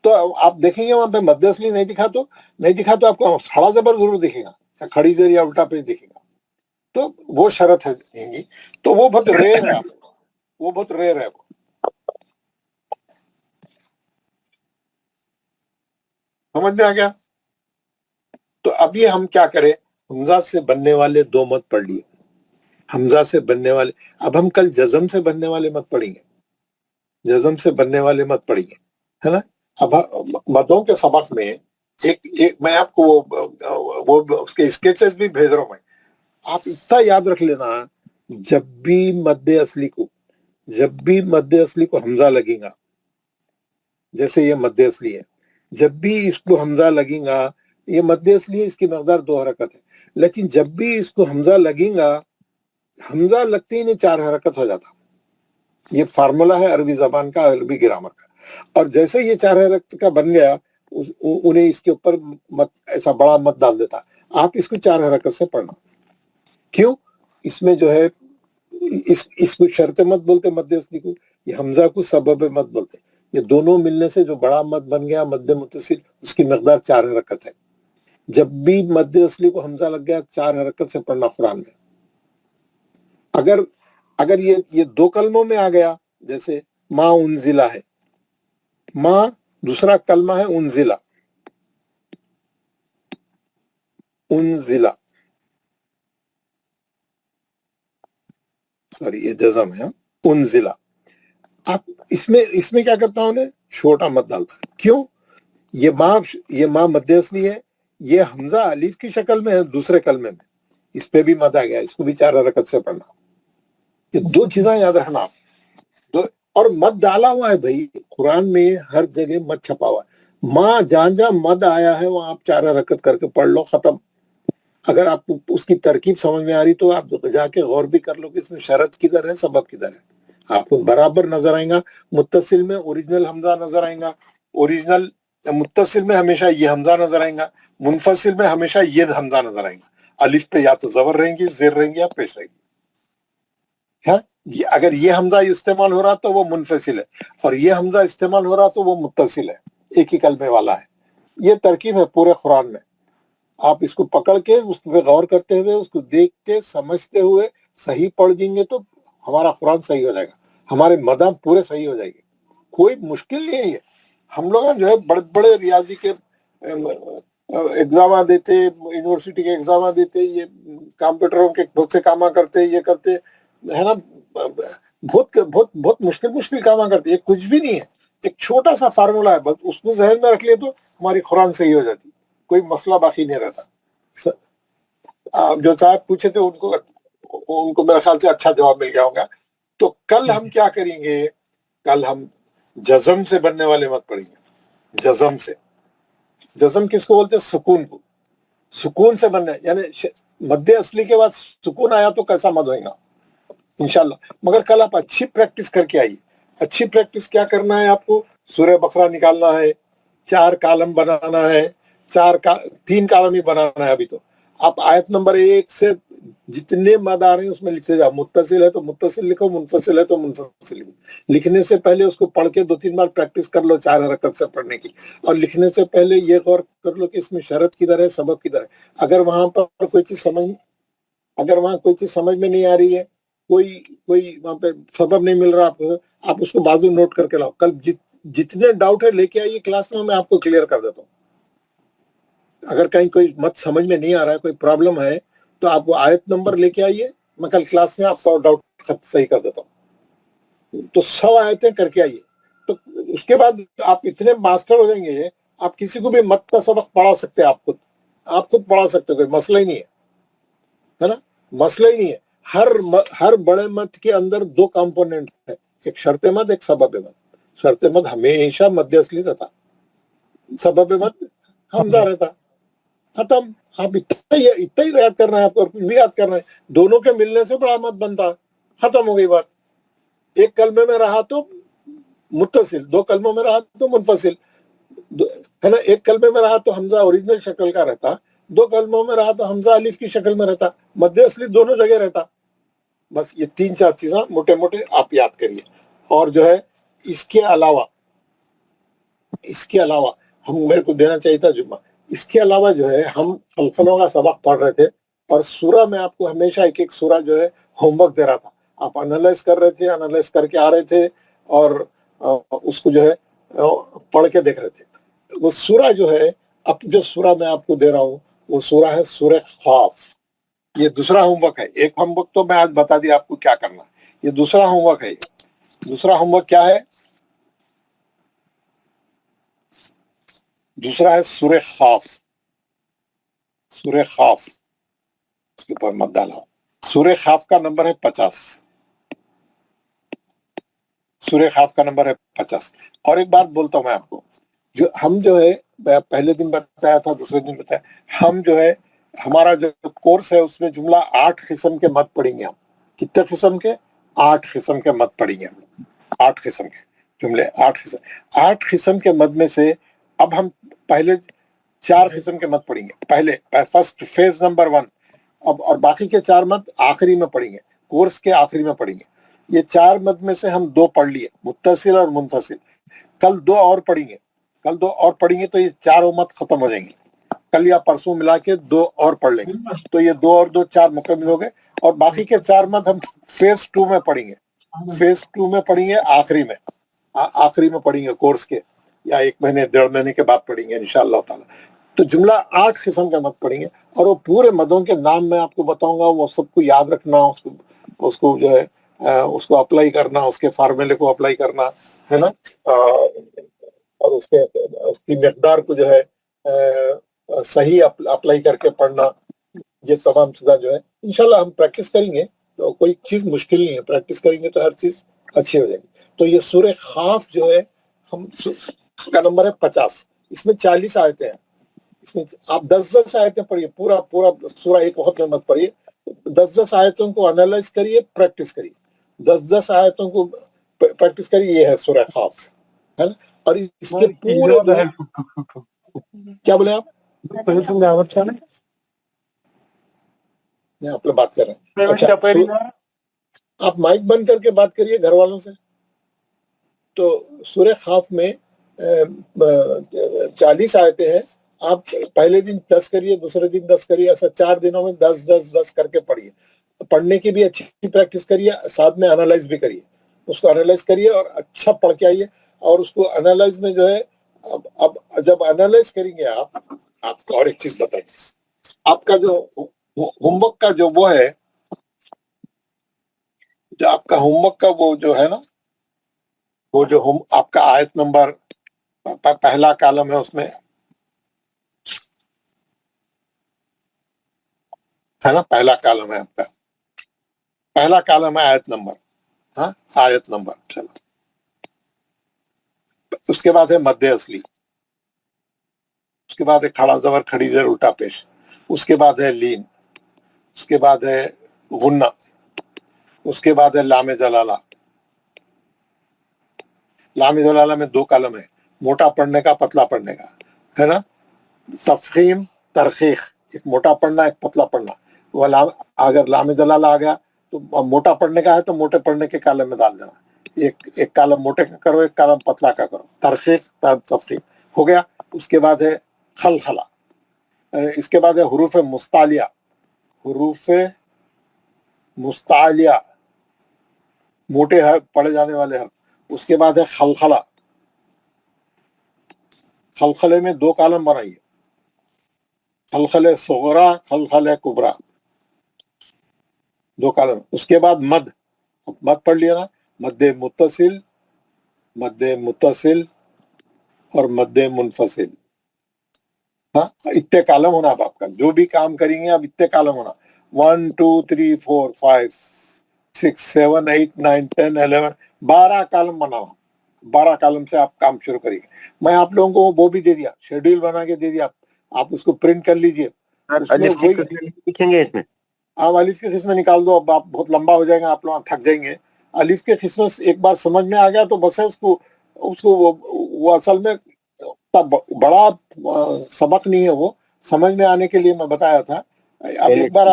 तो आप देखेंगे वहां पे मद्दे असली नहीं दिखा तो आपको खड़ा जबर जरूर दिखेगा, या खड़ी जर या उल्टा पेश दिखेगा, तो वो शरत है। तो वो बहुत रेयर है, वो बहुत रेयर है। समझ में आ गया? तो अब ये हम क्या करें, हमजा से बनने वाले 2 मत पढ़ लिए, हमजा से बनने वाले। अब हम कल जज़म से बनने वाले मत पढ़ेंगे, जज़म से बनने वाले मत पढ़ेंगे, है ना। अब मदों के सबक में एक मैं आपको वो उसके स्केचेस भी भेज रहा हूं मैं। आप इतना याद रख लेना, जब भी मद्दे असली को हमजा लगेगा, जैसे ये मद्दे असली है, जब भी इसको हमजा लगेगा, ये मद्दे असली है, इसकी मकदार 2 हरकत है, लेकिन जब भी इसको हमजा लगेगा, हमजा लगते ही नहीं 4 हरकत हो जाता। ये फार्मूला है अरबी जबान का, अरबी ग्रामर का। और जैसे ये 4 हरकत का बन गया, उन्हें इसके ऊपर मत, ऐसा बड़ा मत डाल देता। आप इसको 4 हरकत से पढ़ना। क्यों? इसमें जो है, इसको शर्त मत बोलते मद्दे असली को, ये हमजा को सबब मत बोलते। ये दोनों मिलने से जो बड़ा मद बन गया, मद्दे मुत्तसिल, उसकी मकदार 4 हरकत है। जब भी मद्दे असली को हमजा लग गया, 4 हरकत से पढ़ना कुरान में। अगर ये 2 कलमों में आ गया, जैसे माँ उनजिला है, माँ दूसरा कलमा है उनजिला, सॉरी ये जज़म है, उनजिला। आप इसमें क्या करता हूं, छोटा मत डालता है। क्यों? ये माँ मद्दे असली है, ये हमजा अलीफ की शक्ल में है दूसरे कलमे में, इस पे भी मद आ गया, इसको भी 4 हरकत से पढ़ना। ये 2 चीजें याद रखना आप। और मद डाला हुआ है भाई, कुरान में हर जगह मद छपा हुआ है। माँ जहां मद आया है वहां आप 4 हरकत करके पढ़ लो, खत्म। अगर आपको उसकी तरकीब समझ में आ रही तो आप जाके गौर भी कर लो कि इसमें शरत किधर है, सबब किधर है। आपको बराबर नजर आएगा। मुत्तसिल में ओरिजिनल हमजा नजर आएगा, ओरिजिनल मुत्तसिल में हमेशा ये हमजा नजर आएगा, मुनफसिल में हमेशा ये हमजा नजर आएगा। अलिफ पे या तो जबर रहेंगी, जेर रहेंगी या पेश रहेंगी। अगर ये हमजा इस्तेमाल हो रहा तो वो मुनफसिल है, और ये हमजा इस्तेमाल हो रहा तो वो मुत्तसिल है, एक ही कलमे वाला है। ये तरकीब है पूरे कुरान में। आप इसको पकड़ के उस पर गौर करते हुए, उसको देख के समझते हुए सही पढ़ देंगे तो हमारा कुरान सही हो जाएगा, हमारे मदाम पूरे सही हो जाएंगे। कोई मुश्किल नहीं है ये। हम लोग जो है बड़े बड़े रियाजी के एग्जाम देते, यूनिवर्सिटी के एग्जाम देते, ये कंप्यूटरों के बहुत से काम करते, ये करते है ना, बहुत बहुत बहुत मुश्किल मुश्किल काम करती है, कुछ भी नहीं है, एक छोटा सा फार्मूला है, बस उसको जहन में रख लिए तो हमारी कुरान सही हो जाती, कोई मसला बाकी नहीं रहता। जो साहब पूछे थे उनको मेरे ख्याल से अच्छा जवाब मिल गया होगा। तो कल हम क्या करेंगे, कल हम जज़म से बनने वाले मत पढ़ेंगे। जज़म से, जज़म किसको बोलते हैं? सुकून को। सुकून से बनना है, यानी मध्य असली के बाद सुकून आया तो कैसा मद होगा इंशाल्लाह। मगर कल आप अच्छी प्रैक्टिस करके आइए। अच्छी प्रैक्टिस क्या करना है आपको? सूरह बकरा निकालना है, 4 कॉलम बनाना है, 3 कॉलम ही बनाना है अभी। तो आप आयत नंबर 1 से जितने मद आ रहे हैं उसमें लिखते जाओ। मुत्तसिल है तो मुत्तसिल लिखो, मुनफसिल है तो मुनफसिल लिखो। लिखने से पहले उसको पढ़ के 2-3 बार प्रैक्टिस कर लो 4 हरकत से पढ़ने की। और लिखने से पहले ये गौर कर लो कि इसमें शरत किधर है, सबब किधर है। अगर वहां पर कोई चीज समझ में नहीं आ रही है, कोई वहां पे सबब नहीं मिल रहा आपको, आप उसको बाजू नोट करके लाओ। कल जितने डाउट है लेके आइए क्लास में, मैं आपको क्लियर कर देता हूँ। अगर कहीं कोई मत समझ में नहीं आ रहा है, कोई प्रॉब्लम है, तो आप वो आयत नंबर लेके आइए, मैं कल क्लास में आपका डाउट सही कर देता हूँ। तो 100 आयतें करके आइए, तो उसके बाद आप इतने मास्टर हो जाएंगे, आप किसी को भी मत का सबक पढ़ा सकते हैं। आप खुद पढ़ा सकते हो, कोई मसला ही नहीं है ना, मसला ही नहीं है। हर बड़े मत के अंदर 2 कंपोनेंट है, एक शर्त मद, एक सबब मद। शर्त मद हमेशा मध्य असली रहता, सबब मद हमजा रहता, खत्म। आप इतना ही याद करना है आपको, और कुछ भी याद करना है। दोनों के मिलने से बड़ा मत बनता, खत्म हो गई बात। एक कलमे में रहा तो मुत्तसिल, 2 कलमों में रहा तो मुनफसिल, है ना। एक कलमे में रहा तो हमजा ओरिजिनल शक्ल का रहता, 2 कलमों में रहा तो हमजा अलिफ की शक्ल में रहता, मध्य असली दोनों जगह रहता। बस ये 3-4 चीजें मोटे मोटे आप याद करिए। और जो है इसके अलावा हम, मेरे को देना चाहिए था जुम्मा, इसके अलावा जो है हम खलखलों का सबक पढ़ रहे थे, और सूरा में आपको हमेशा एक सूरा जो है होमवर्क दे रहा था। आप एनालाइज कर रहे थे, एनालाइज करके आ रहे थे, और उसको जो है पढ़ के देख रहे थे। वो सूरा जो है, अब जो सूरा मैं आपको दे रहा हूँ वो सूरा है सूरह ख़ाफ। ये दूसरा होमवर्क है। एक होमवर्क तो मैं आज बता दिया आपको क्या करना, ये दूसरा होमवर्क है। दूसरा होमवर्क क्या है? दूसरा है सूरह ख़ाफ। सूरह ख़ाफ, इसके ऊपर मत डाला। सूरह ख़ाफ का नंबर है 50। सूरह ख़ाफ का नंबर है 50। और एक बात बोलता हूं मैं आपको, जो है पहले दिन बताया था, दूसरे दिन बताया, हम जो है हमारा जो कोर्स है उसमें जुमला 8 किस्म के मत पढ़ेंगे हम। कितने किस्म के? 8 किस्म के मत पढ़ेंगे हम। 8 किस्म के जुमले, 8 किस्म के मत में से अब हम पहले 4 किस्म के मत पढ़ेंगे। पहले फर्स्ट फेज नंबर 1, अब और बाकी के 4 मत आखिरी में पढ़ेंगे, कोर्स के आखिरी में पढ़ेंगे। ये 4 मत में से हम 2 पढ़ लिए, मुत्तसिल और मुनफसिल। कल 2 और पढ़ेंगे तो ये 4 मत खत्म हो जाएंगे। कल या परसों मिला के 2 और पढ़ लेंगे, तो ये 2 और 2 4 मुकम्मल हो गए। और बाकी के 4 मत हम फेज 2 में पढ़ेंगे। फेज 2 में पढ़ेंगे, आखिरी में पढ़ेंगे कोर्स के, या 1 महीने 1.5 महीने के बाद पढ़ेंगे इंशाअल्लाह ताला। तो जुमला 8 किस्म का मत पढ़ेंगे, और वो पूरे मदों के नाम मैं आपको बताऊंगा, वो सबको याद रखना, उसको जो है उसको अप्लाई करना, उसके फार्मूले को अप्लाई करना, है ना। और उसकी मिकदार को जो है सही अप्लाई करके पढ़ना। ये तमाम चीज़ें जो है इंशाल्लाह हम प्रैक्टिस करेंगे तो कोई चीज़ मुश्किल नहीं है, प्रैक्टिस करेंगे तो हर चीज़ अच्छी हो जाएगी। तो ये सूरह ख़ाफ जो है, हम उसका नंबर है 50। इसमें 40 आयतें हैं। इसमें आप 10-10 आयतें पढ़िए, पूरा सूरा एक वक्त में मत पढ़िए। 10-10 आयतों को एनालाइज करिए, प्रैक्टिस करिए। 10-10 आयतों को प्रैक्टिस करिए। ये है सूरह ख़ाफ, है ना। और इसके पूरे क्या बोले आप? आप लोग बात कर रहे हैं। अच्छा, आप माइक बंद करके बात करिए घर वालों से। तो सूरह ख़ाफ में 40 आयतें हैं। आप पहले दिन 10 करिए, दूसरे दिन 10 करिए, ऐसा 4 दिनों में 10 करके पढ़िए। पढ़ने की भी अच्छी प्रैक्टिस करिए, साथ में एनालाइज भी करिए। उसको एनालाइज करिए और अच्छा पढ़ के आइए। और उसको एनालाइज में जो है, अब जब एनालाइज करेंगे आपको और एक चीज बताएं, आपका जो होमवर्क का जो वो है, جو آپ کا ہوم ورک کا وہ جو ہے نا، وہ جو آپ کا آیت نمبر پہلا کالم ہے، اس میں ہے نا، پہلا کالم ہے آپ کا، پہلا کالم ہے آیت نمبر، ہاں آیت نمبر. چلو اس کے بعد ہے مد اصلی، اس کے بعد ہے کھڑا زبر کھڑی زیر الٹا پیش، اس کے بعد ہے لین، اس کے بعد ہے غنہ، اس کے بعد ہے لام جلالہ. لام جلالہ میں 2 کالم ہے، موٹا پڑھنے کا پتلا پڑھنے کا، ہے نا. تفخیم ترخیخ، ایک موٹا پڑھنا ایک پتلا پڑھنا. وہ اگر لام جلالہ آ گیا تو موٹا پڑھنے کا ہے تو موٹے پڑھنے کے کالم میں ڈال دینا، ایک کالم موٹے کا کرو، ایک کالم پتلا کا کرو. ترخیخ تفخیم ہو گیا. اس کے بعد ہے خلخلہ، اس کے بعد ہے حروف مستعلیہ، حروف مستعلیہ موٹے حرف پڑھے جانے والے حرف. اس کے بعد ہے خلخلہ، خلخلے میں 2 کالم بنائیے، خلخلہ صغرا خلخلہ کبرا، 2 کالم. اس کے بعد مد، مد پڑھ لیا نا، مد متصل، مد متصل اور مد منفصل. ہاں اتنے کالم ہونا. اب آپ کا جو بھی کام کریں گے اب اتنے کالم ہونا، 1 2 3 4 5 6 7 8 9 10 11 12 کالم بنانا. 12 کالم سے آپ کام شروع کریے. میں آپ لوگوں کو وہ بھی دے دیا، شیڈیول بنا کے دے دیا، آپ اس کو پرنٹ کر لیجئے. اس میں وہی لکھیں گے اس میں. آپ الف کی قسمیں نکال دو. اب آپ بہت لمبا ہو جائے گا، آپ لوگ تھک جائیں گے. الف کے قسمیں ایک بار سمجھ میں آ گیا تو بس ہے، اس کو وہ اصل میں بڑا سبق نہیں ہے، وہ سمجھ میں آنے کے لیے میں بتایا تھا. اب ایک بار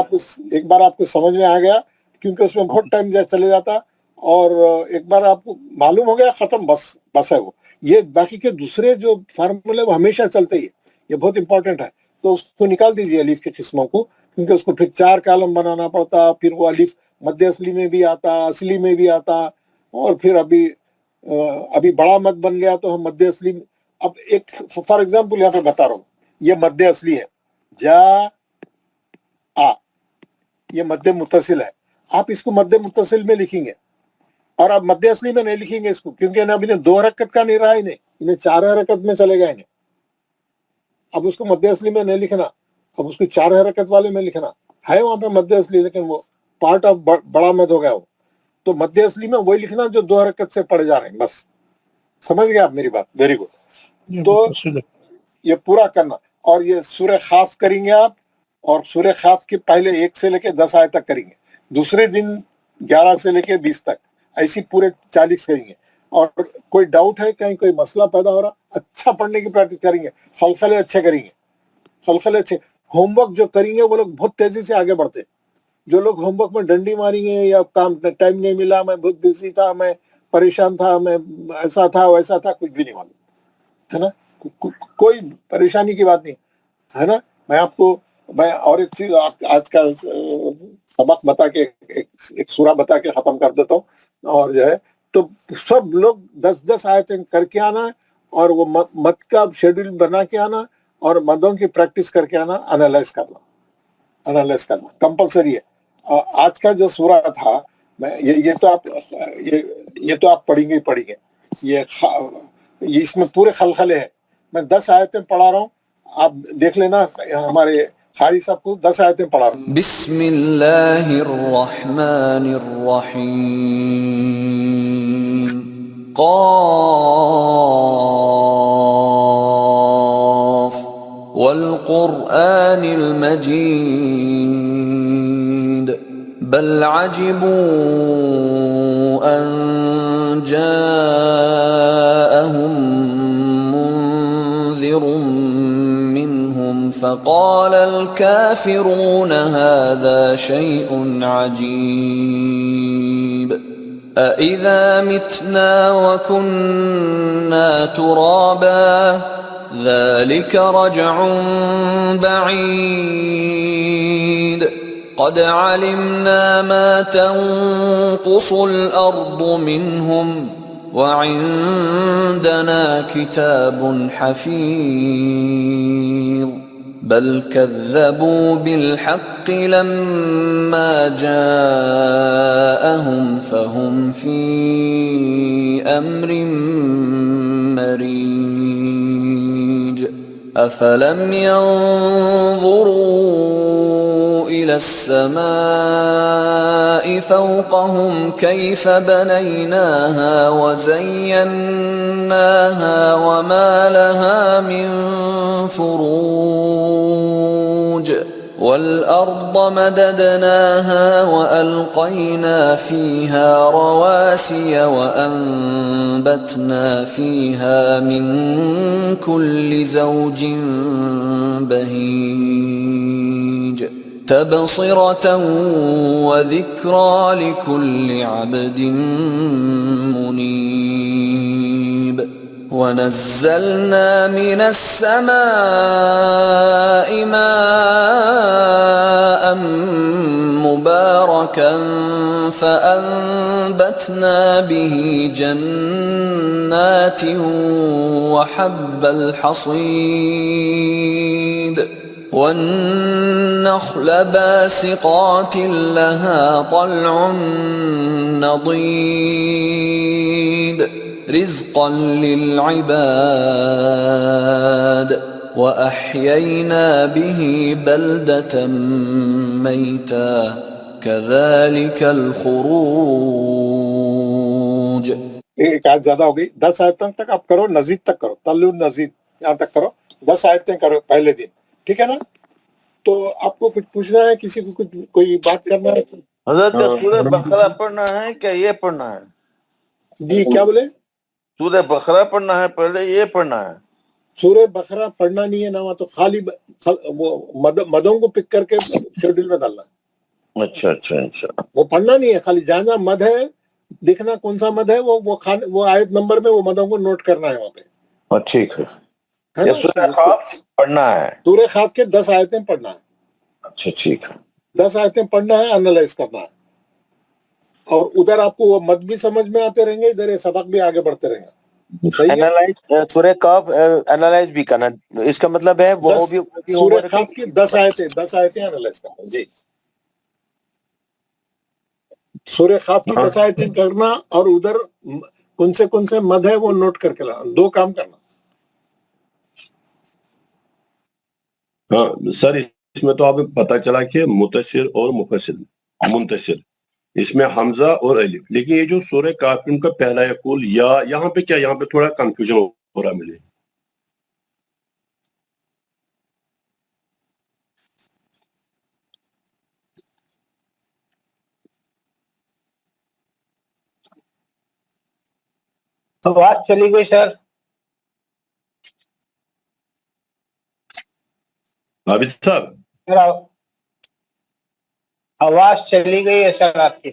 آپ کو سمجھ میں آ گیا، کیونکہ اس میں بہت ٹائم چلے جاتا، اور ایک بار آپ کو معلوم ہو گیا ختم، بس ہے وہ. یہ باقی کے دوسرے جو فارمولے وہ ہمیشہ چلتے ہی، یہ بہت امپورٹنٹ ہے. تو اس کو نکال دیجیے الف کی قسموں کو، کیونکہ اس کو پھر 4 کالم بنانا پڑتا. پھر وہ الف مد اصلی میں بھی آتا، اصلی میں بھی آتا، اور پھر ابھی بڑا مد بن گیا تو ہم مد اصلی. اب ایک فار ایگزامپل یہاں پہ بتا رہا ہوں، یہ مد اصلی ہے، جا آ، یہ مد متصل ہے. آپ اس کو مد متصل میں لکھیں گے، اور اب مد اصلی میں نہیں لکھیں گے اس کو، کیونکہ اب انہیں 2 حرکت کا نہیں رہا، انہیں 4 حرکت میں چلے گئے. اب اس کو مد اصلی میں نہیں لکھنا، اب اس کو 4 حرکت والے میں لکھنا ہے. وہاں پہ مد اصلی، لیکن وہ پارٹ آف بڑا مد ہو گیا وہ. تو مد اصلی میں وہی لکھنا جو 2 حرکت سے پڑھے جا رہے ہیں. بس سمجھ گئے آپ میری بات؟ Very good. تو یہ پورا کرنا. اور یہ سورہ خاف کریں گے آپ، اور سورہ خاف کے پہلے 1 سے لے کے 10 آیت تک کریں گے، دوسرے دن 11 سے لے کے 20 تک، ایسی پورے 40 کریں گے. اور کوئی ڈاؤٹ ہے، کہیں کوئی مسئلہ پیدا ہو رہا، اچھا پڑھنے کی پریکٹس کریں گے، خلخلے اچھے کریں گے، خلخلے اچھے. ہوم ورک جو کریں گے وہ لوگ بہت تیزی سے آگے بڑھتے. جو لوگ ہوم ورک میں ڈنڈی ماریں گے، یا کام ٹائم نہیں ملا، میں بہت بزی تھا، میں پریشان تھا، میں ایسا تھا ویسا تھا، کچھ بھی نہیں معلوم ہے نا. کوئی پریشانی کی بات نہیں ہے نا. میں اور ایک چیز آج کا سبق بتا کے، ایک سورہ بتا کے ختم کر دیتا ہوں. اور جو ہے تو سب لوگ 10 آیتیں کر کے آنا، اور وہ مد کا شیڈول بنا کے آنا، اور مدوں کی پریکٹس کر کے آنا، انالائز کرنا کمپلسری ہے. آج کا جو سورہ تھا، یہ تو آپ پڑھیں گے. یہ اس میں پورے خلخلے ہیں. میں 10 آیتیں پڑھا رہا ہوں، آپ دیکھ لینا. ہمارے خاری صاحب کو 10 آیتیں پڑھا رہا ہوں. بسم اللہ الرحمن الرحیم. قاف والقرآن المجید بل عجبوا ان جاءهم منذر منهم فقال الكافرون هذا شيء عجيب أإذا متنا وكنا ترابا ذلك رجع بعيد قد علمنا ما تنقص الأرض منهم وعندنا كتاب حفيظ بل كذبوا بالحق لما جاءهم فهم في أمر مريج أفلم ينظروا إلى السماء فوقهم كيف بنيناها وزيناها وما لها من فروج والأرض مددناها وألقينا فيها رواسي وأنبتنا فيها من كل زوج بهيج تبصرة وذكرى لكل عبد منيب ونزلنا من السماء ماء مباركا فأنبتنا به جنات وحب الحصيد والنخل باسقات لها طلع نضيد رزقا للعباد وأحيينا به بلدة ميتا كذلك الخروج. एक आयत ज्यादा हो गई, 10 आयतों तक आप करो, नजीद तक करो, तल्लु नजीद यहाँ तक करो, 10 आयतें करो पहले दिन, ठीक है ना? तो आपको कुछ पूछना है, किसी को कुछ कोई बात करना है? हजरत सूरह बकरा पढ़ना है क्या ये पढ़ना है? जी क्या बोले? सूरह बकरा पढ़ना है पहले ये पढ़ना है? सूरह बकरा पढ़ना नहीं है ना, वहाँ तो खाली वो मदों को पिक करके शेड्यूल में डालना है। अच्छा अच्छा अच्छा, वो पढ़ना नहीं है, खाली जहाँ जहाँ मद है देखना कौन सा मद है, वो आयत नंबर में वो मदों को नोट करना है वहाँ पे। ठीक है, है ये ना? सूरह खाफ पढ़ना है? सूरह खाफ के 10 आयतें पढ़ना है। अच्छा ठीक है, 10 आयतें पढ़ना है, एनालाइज करना है, और उधर आपको वो मद भी समझ में आते रहेंगे, इधर ये सबक भी आगे बढ़ते रहेंगे। सही है? एनालाइज सूरह काफ एनालाइज भी करना, इसका मतलब है वो भी सूरह खाफ की 10 आयतें एनालाइज करना। जी, सूरह खाफ की 10 आयतें करना और उधर कौन से मद है वो नोट करके लाना, 2 काम करना। हाँ सर, इसमें तो आपको पता चला कि मुतशिर और मुफस्सिल, मुंतशिर, इसमें हमजा और अलिफ, लेकिन ये जो सूरह काफ का पहला यकूल या, यहाँ पे क्या, यहाँ पे थोड़ा कंफ्यूजन हो रहा है मुझे। आवाज चली गई सर। आबिद साहब, सर आवाज चली गई है सर आपकी।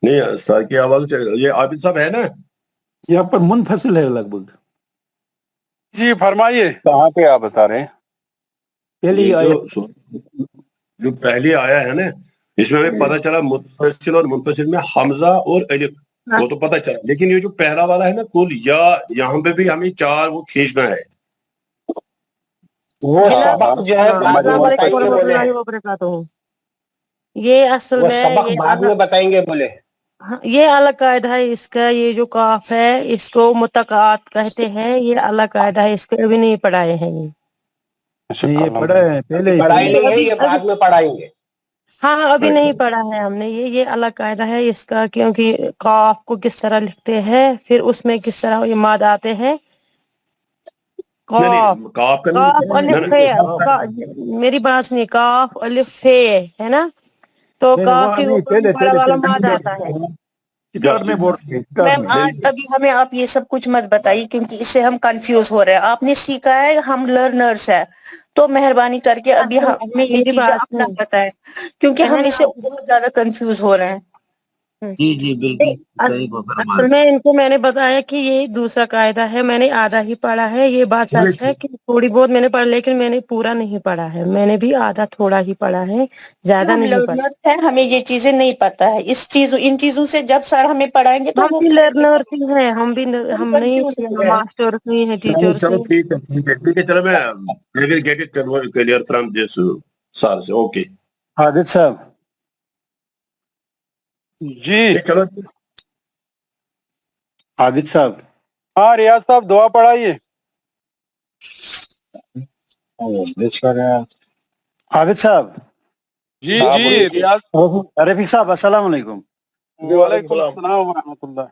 नहीं सर की आवाज, ये आबिद साहब है ना? यहाँ पर मुनफसिल है लगभग। जी फरमाइए। कहाँ पे आप बता रहे हैं? पहली ये आयत जो पहली आया है ना, इसमें हमें पता चला मुतसिल और मुनफसिल में हमजा और अलिफ, वो तो पता चला, लेकिन ये जो पहला वाला है ना कुल या, यहाँ पे भी हमें 4 वो खींचना है। वो सबक जो है बाद में बताएंगे बोले, ये असल वो में सबक बाद में बताएंगे बोले। हाँ, ये अलग कायदा है इसका। ये जो काफ है इसको मुतकात कहते हैं, ये अलग कायदा है, इसको अभी नहीं पढ़ाए हैं ये। ये पढ़ा है पहले, पढ़ाई नहीं है, ये बाद में पढ़ाएंगे। हाँ अभी नहीं पढ़ा है हमने ये अलग कायदा है इसका, क्योंकि काफ को किस तरह लिखते हैं, फिर उसमें किस तरह ये माद आते हैं। काफ अलिफ फे, मेरी बात सुनिए, काफ अलिफ फे है ना, तो काफ के ऊपर बड़ा वाला माद आता है। मैम आज अभी हमें आप ये सब कुछ मत बताइए, क्योंकि इससे हम कंफ्यूज हो रहे हैं। आपने सीखा है, हम लर्नर्स है, तो मेहरबानी करके अभी हमें ये चीजें अपना बताएं, क्योंकि हम इससे बहुत ज्यादा कंफ्यूज हो रहे हैं। जी जी बिल्कुल सही फरमा असल में इनको मैंने बताया कि ये दूसरा कायदा है, मैंने आधा ही पढ़ा है, ये बात सच है कि थोड़ी बहुत मैंने पढ़ा, लेकिन मैंने पूरा नहीं पढ़ा है, मैंने भी आधा थोड़ा ही पढ़ा है, ज्यादा हम नहीं पढ़ा। लर्नर है, हमें ये चीजें नहीं पता है। इन चीजों से जब सर हमें पढ़ाएंगे तो हम वो भी लर्नर्स ही हैं, हम नहीं कंफ्यूज कि हो हम गए। मास्टर्स नहीं है, चलो टीचर्स चलो नहीं। ठीक है चलो मैं get it clear from this sir से ओके आबिद साहब जी चलो आबिद साहब हाँ रियाज साहब दुआ पढ़ाइए। आबिद साहब जी जी रियाज। रफीक साहब अस्सलाम वालेकुम। वालेकुम अस्सलाम व रहमतुल्लाह।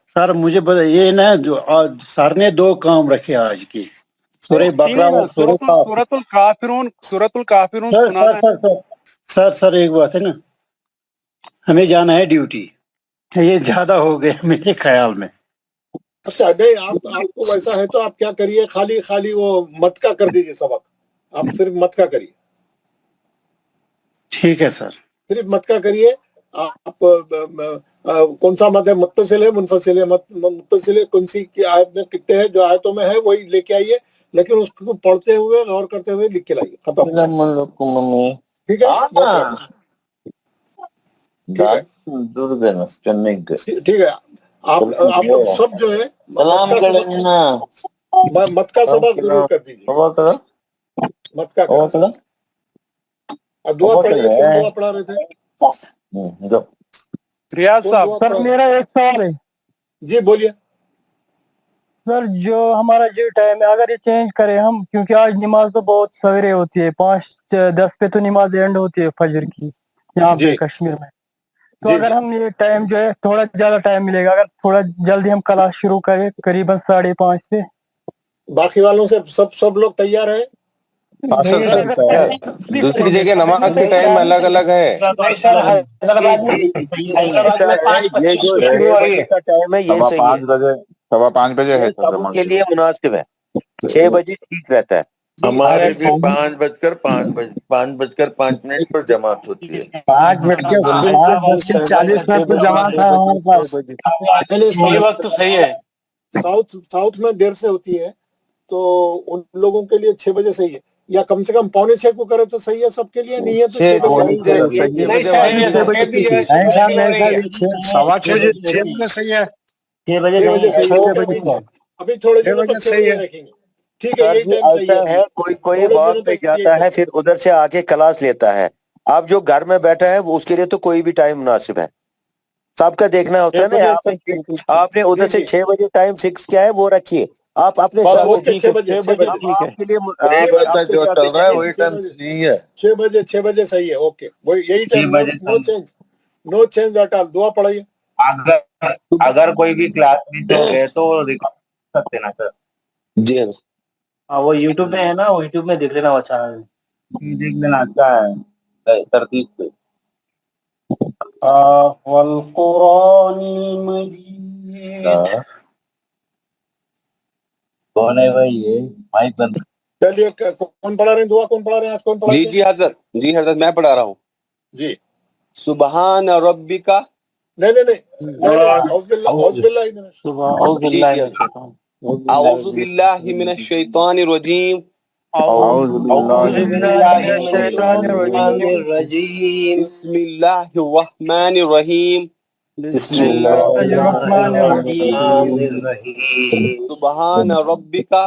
सर मुझे ये ना जो सर ने 2 काम रखे आज की, सूरह बकरा और सूरह काफ। सूरतुल काफिरून सर सुनाना है। सर सर सर एक बात है ना, हमें जाना है ड्यूटी, ये ज्यादा हो गया मेरे ख्याल में। अच्छा नहीं, आपको वैसा है तो आप क्या करिए, खाली वो मत का कर दीजिए सबक, आप सिर्फ मत का करिए, ठीक है सर। सिर्फ मत का करिए आप। कौन सा मत है, मुत्तसिल है मुनफसिल है? मुत्तसिल है कौन सी की आयत में कितने हैं, जो आयतों में है वही लेके आइए, लेकिन उसको पढ़ते हुए गौर करते हुए लिख के लाइए, खत्म। ठीक है, ठीक है। आप लोग सब जो है मत का सबक जरूर कर दीजिए, मत का दुआ पढ़िए। कौन दुआ पढ़ा रहे थे? रियाज साहब। सर मेरा एक सवाल है। जी बोलिए। सर जो हमारा जो टाइम है अगर ये चेंज करें हम, क्योंकि आज नमाज तो बहुत सवेरे होती है, 5-10 पे तो नमाज एंड होती है फजर की यहाँ पे कश्मीर में, तो अगर हम ये टाइम जो है थोड़ा ज्यादा टाइम मिलेगा, अगर थोड़ा जल्दी हम क्लास शुरू करें करीबन 5:30 से, बाकी वालों से सब लोग तैयार है? दूसरी जगह नमाज के टाइम अलग अलग है। ये जो 6 बजे का टाइम है ये सही है, 5:15 बजे है सबों के लिए मुनासिब है, 6 बजे ठीक रहता है। हमारे भी 5:05 पर जमात होती है। 5:40 पर जमात है हमारे पास। ये वक्त तो सही है। साउथ में देर से होती है, तो उन लोगों के लिए 6 बजे सही है, या कम से कम 5:45 को करे तो सही है सबके लिए, नहीं है तो 6 बजे सही है। 6 बजे अभी थोड़े दिनों तक सही है, रखेंगे। ठीक है, यही टाइम सही है। कोई वॉक पे जाता है फिर उधर से आके क्लास लेता है, आप जो घर में बैठा है वो उसके लिए तो कोई भी टाइम मुनासिब है, सबका देखना होता है ना। आपने उधर से 6 बजे टाइम फिक्स किया है वो रखिए, आप अपने हिसाब से 6 बजे आपके लिए जो चल रहा है वही टाइम नहीं है। 6 बजे सही है, ओके, वही यही time, no change at all. दुआ पढ़ाइए। अगर कोई भी क्लास मिस हो गए तो रिकॉर्ड सकते ना सर? जी हाँ वो यूट्यूब में है ना, वो यूट्यूब में देख लेना, अच्छा है, देख लेना, अच्छा है तरतीब से। वल कुरानिल मजीद। कौन है भाई ये माइक बंद? चलिए, कौन पढ़ा रहे हैं दुआ? कौन पढ़ा रहे हैं आज? कौन पढ़ा? जी हजरत मैं पढ़ा रहा हूँ जी। सुबहान रब्बिका, औज़ु बिल्लाहि मिनश शैतानिर रजीम, बिस्मिल्लाहिर रहमानिर रहीम, सुबहान रब्बिका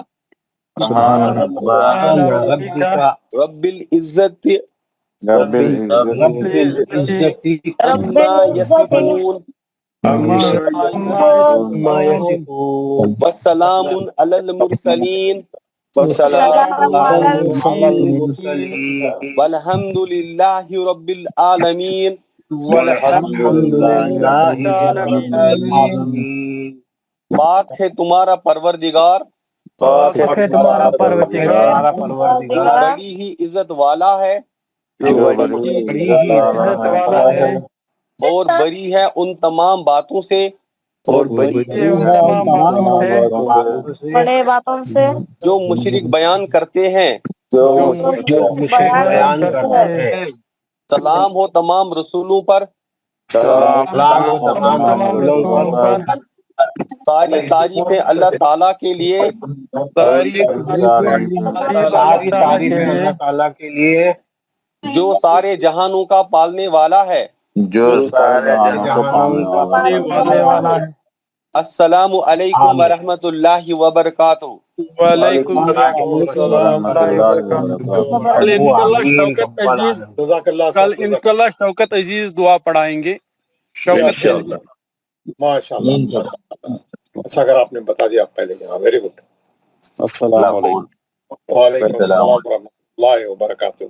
रब्बिल इज्जति अम्मा यसिफून वस्सलामुन अलल मुरसलीन वल्हम्दुलिल्लाहि रब्बिल आलमीन। पाक है तुम्हारा परवरदिगार, बड़ी ही इज्जत वाला है और बरी है उन तमाम बातों से, बड़े बातों से जो मुशरिक बयान करते हैं। सलाम हो तमाम रसूलों पर ساری تعریفیں اللہ تعالیٰ کے لیے، ساری تعریفیں اللہ تعالیٰ کے لیے جو سارے جہانوں کا پالنے والا ہے۔ جو سارے جہان کا پالنے والا ہے۔ السلام علیکم ورحمۃ اللہ وبرکاتہ۔ وعلیکم السلام کل انشاءاللہ شوکت عزیز دعا پڑھائیں گے۔ شوکت عزیز ماشاء اللہ۔ اچھا اگر آپ نے بتا دیا پہلے یہاں، ویری گڈ۔ السلام علیکم۔ وعلیکم السلام ورحمۃ اللہ وبرکاتہ۔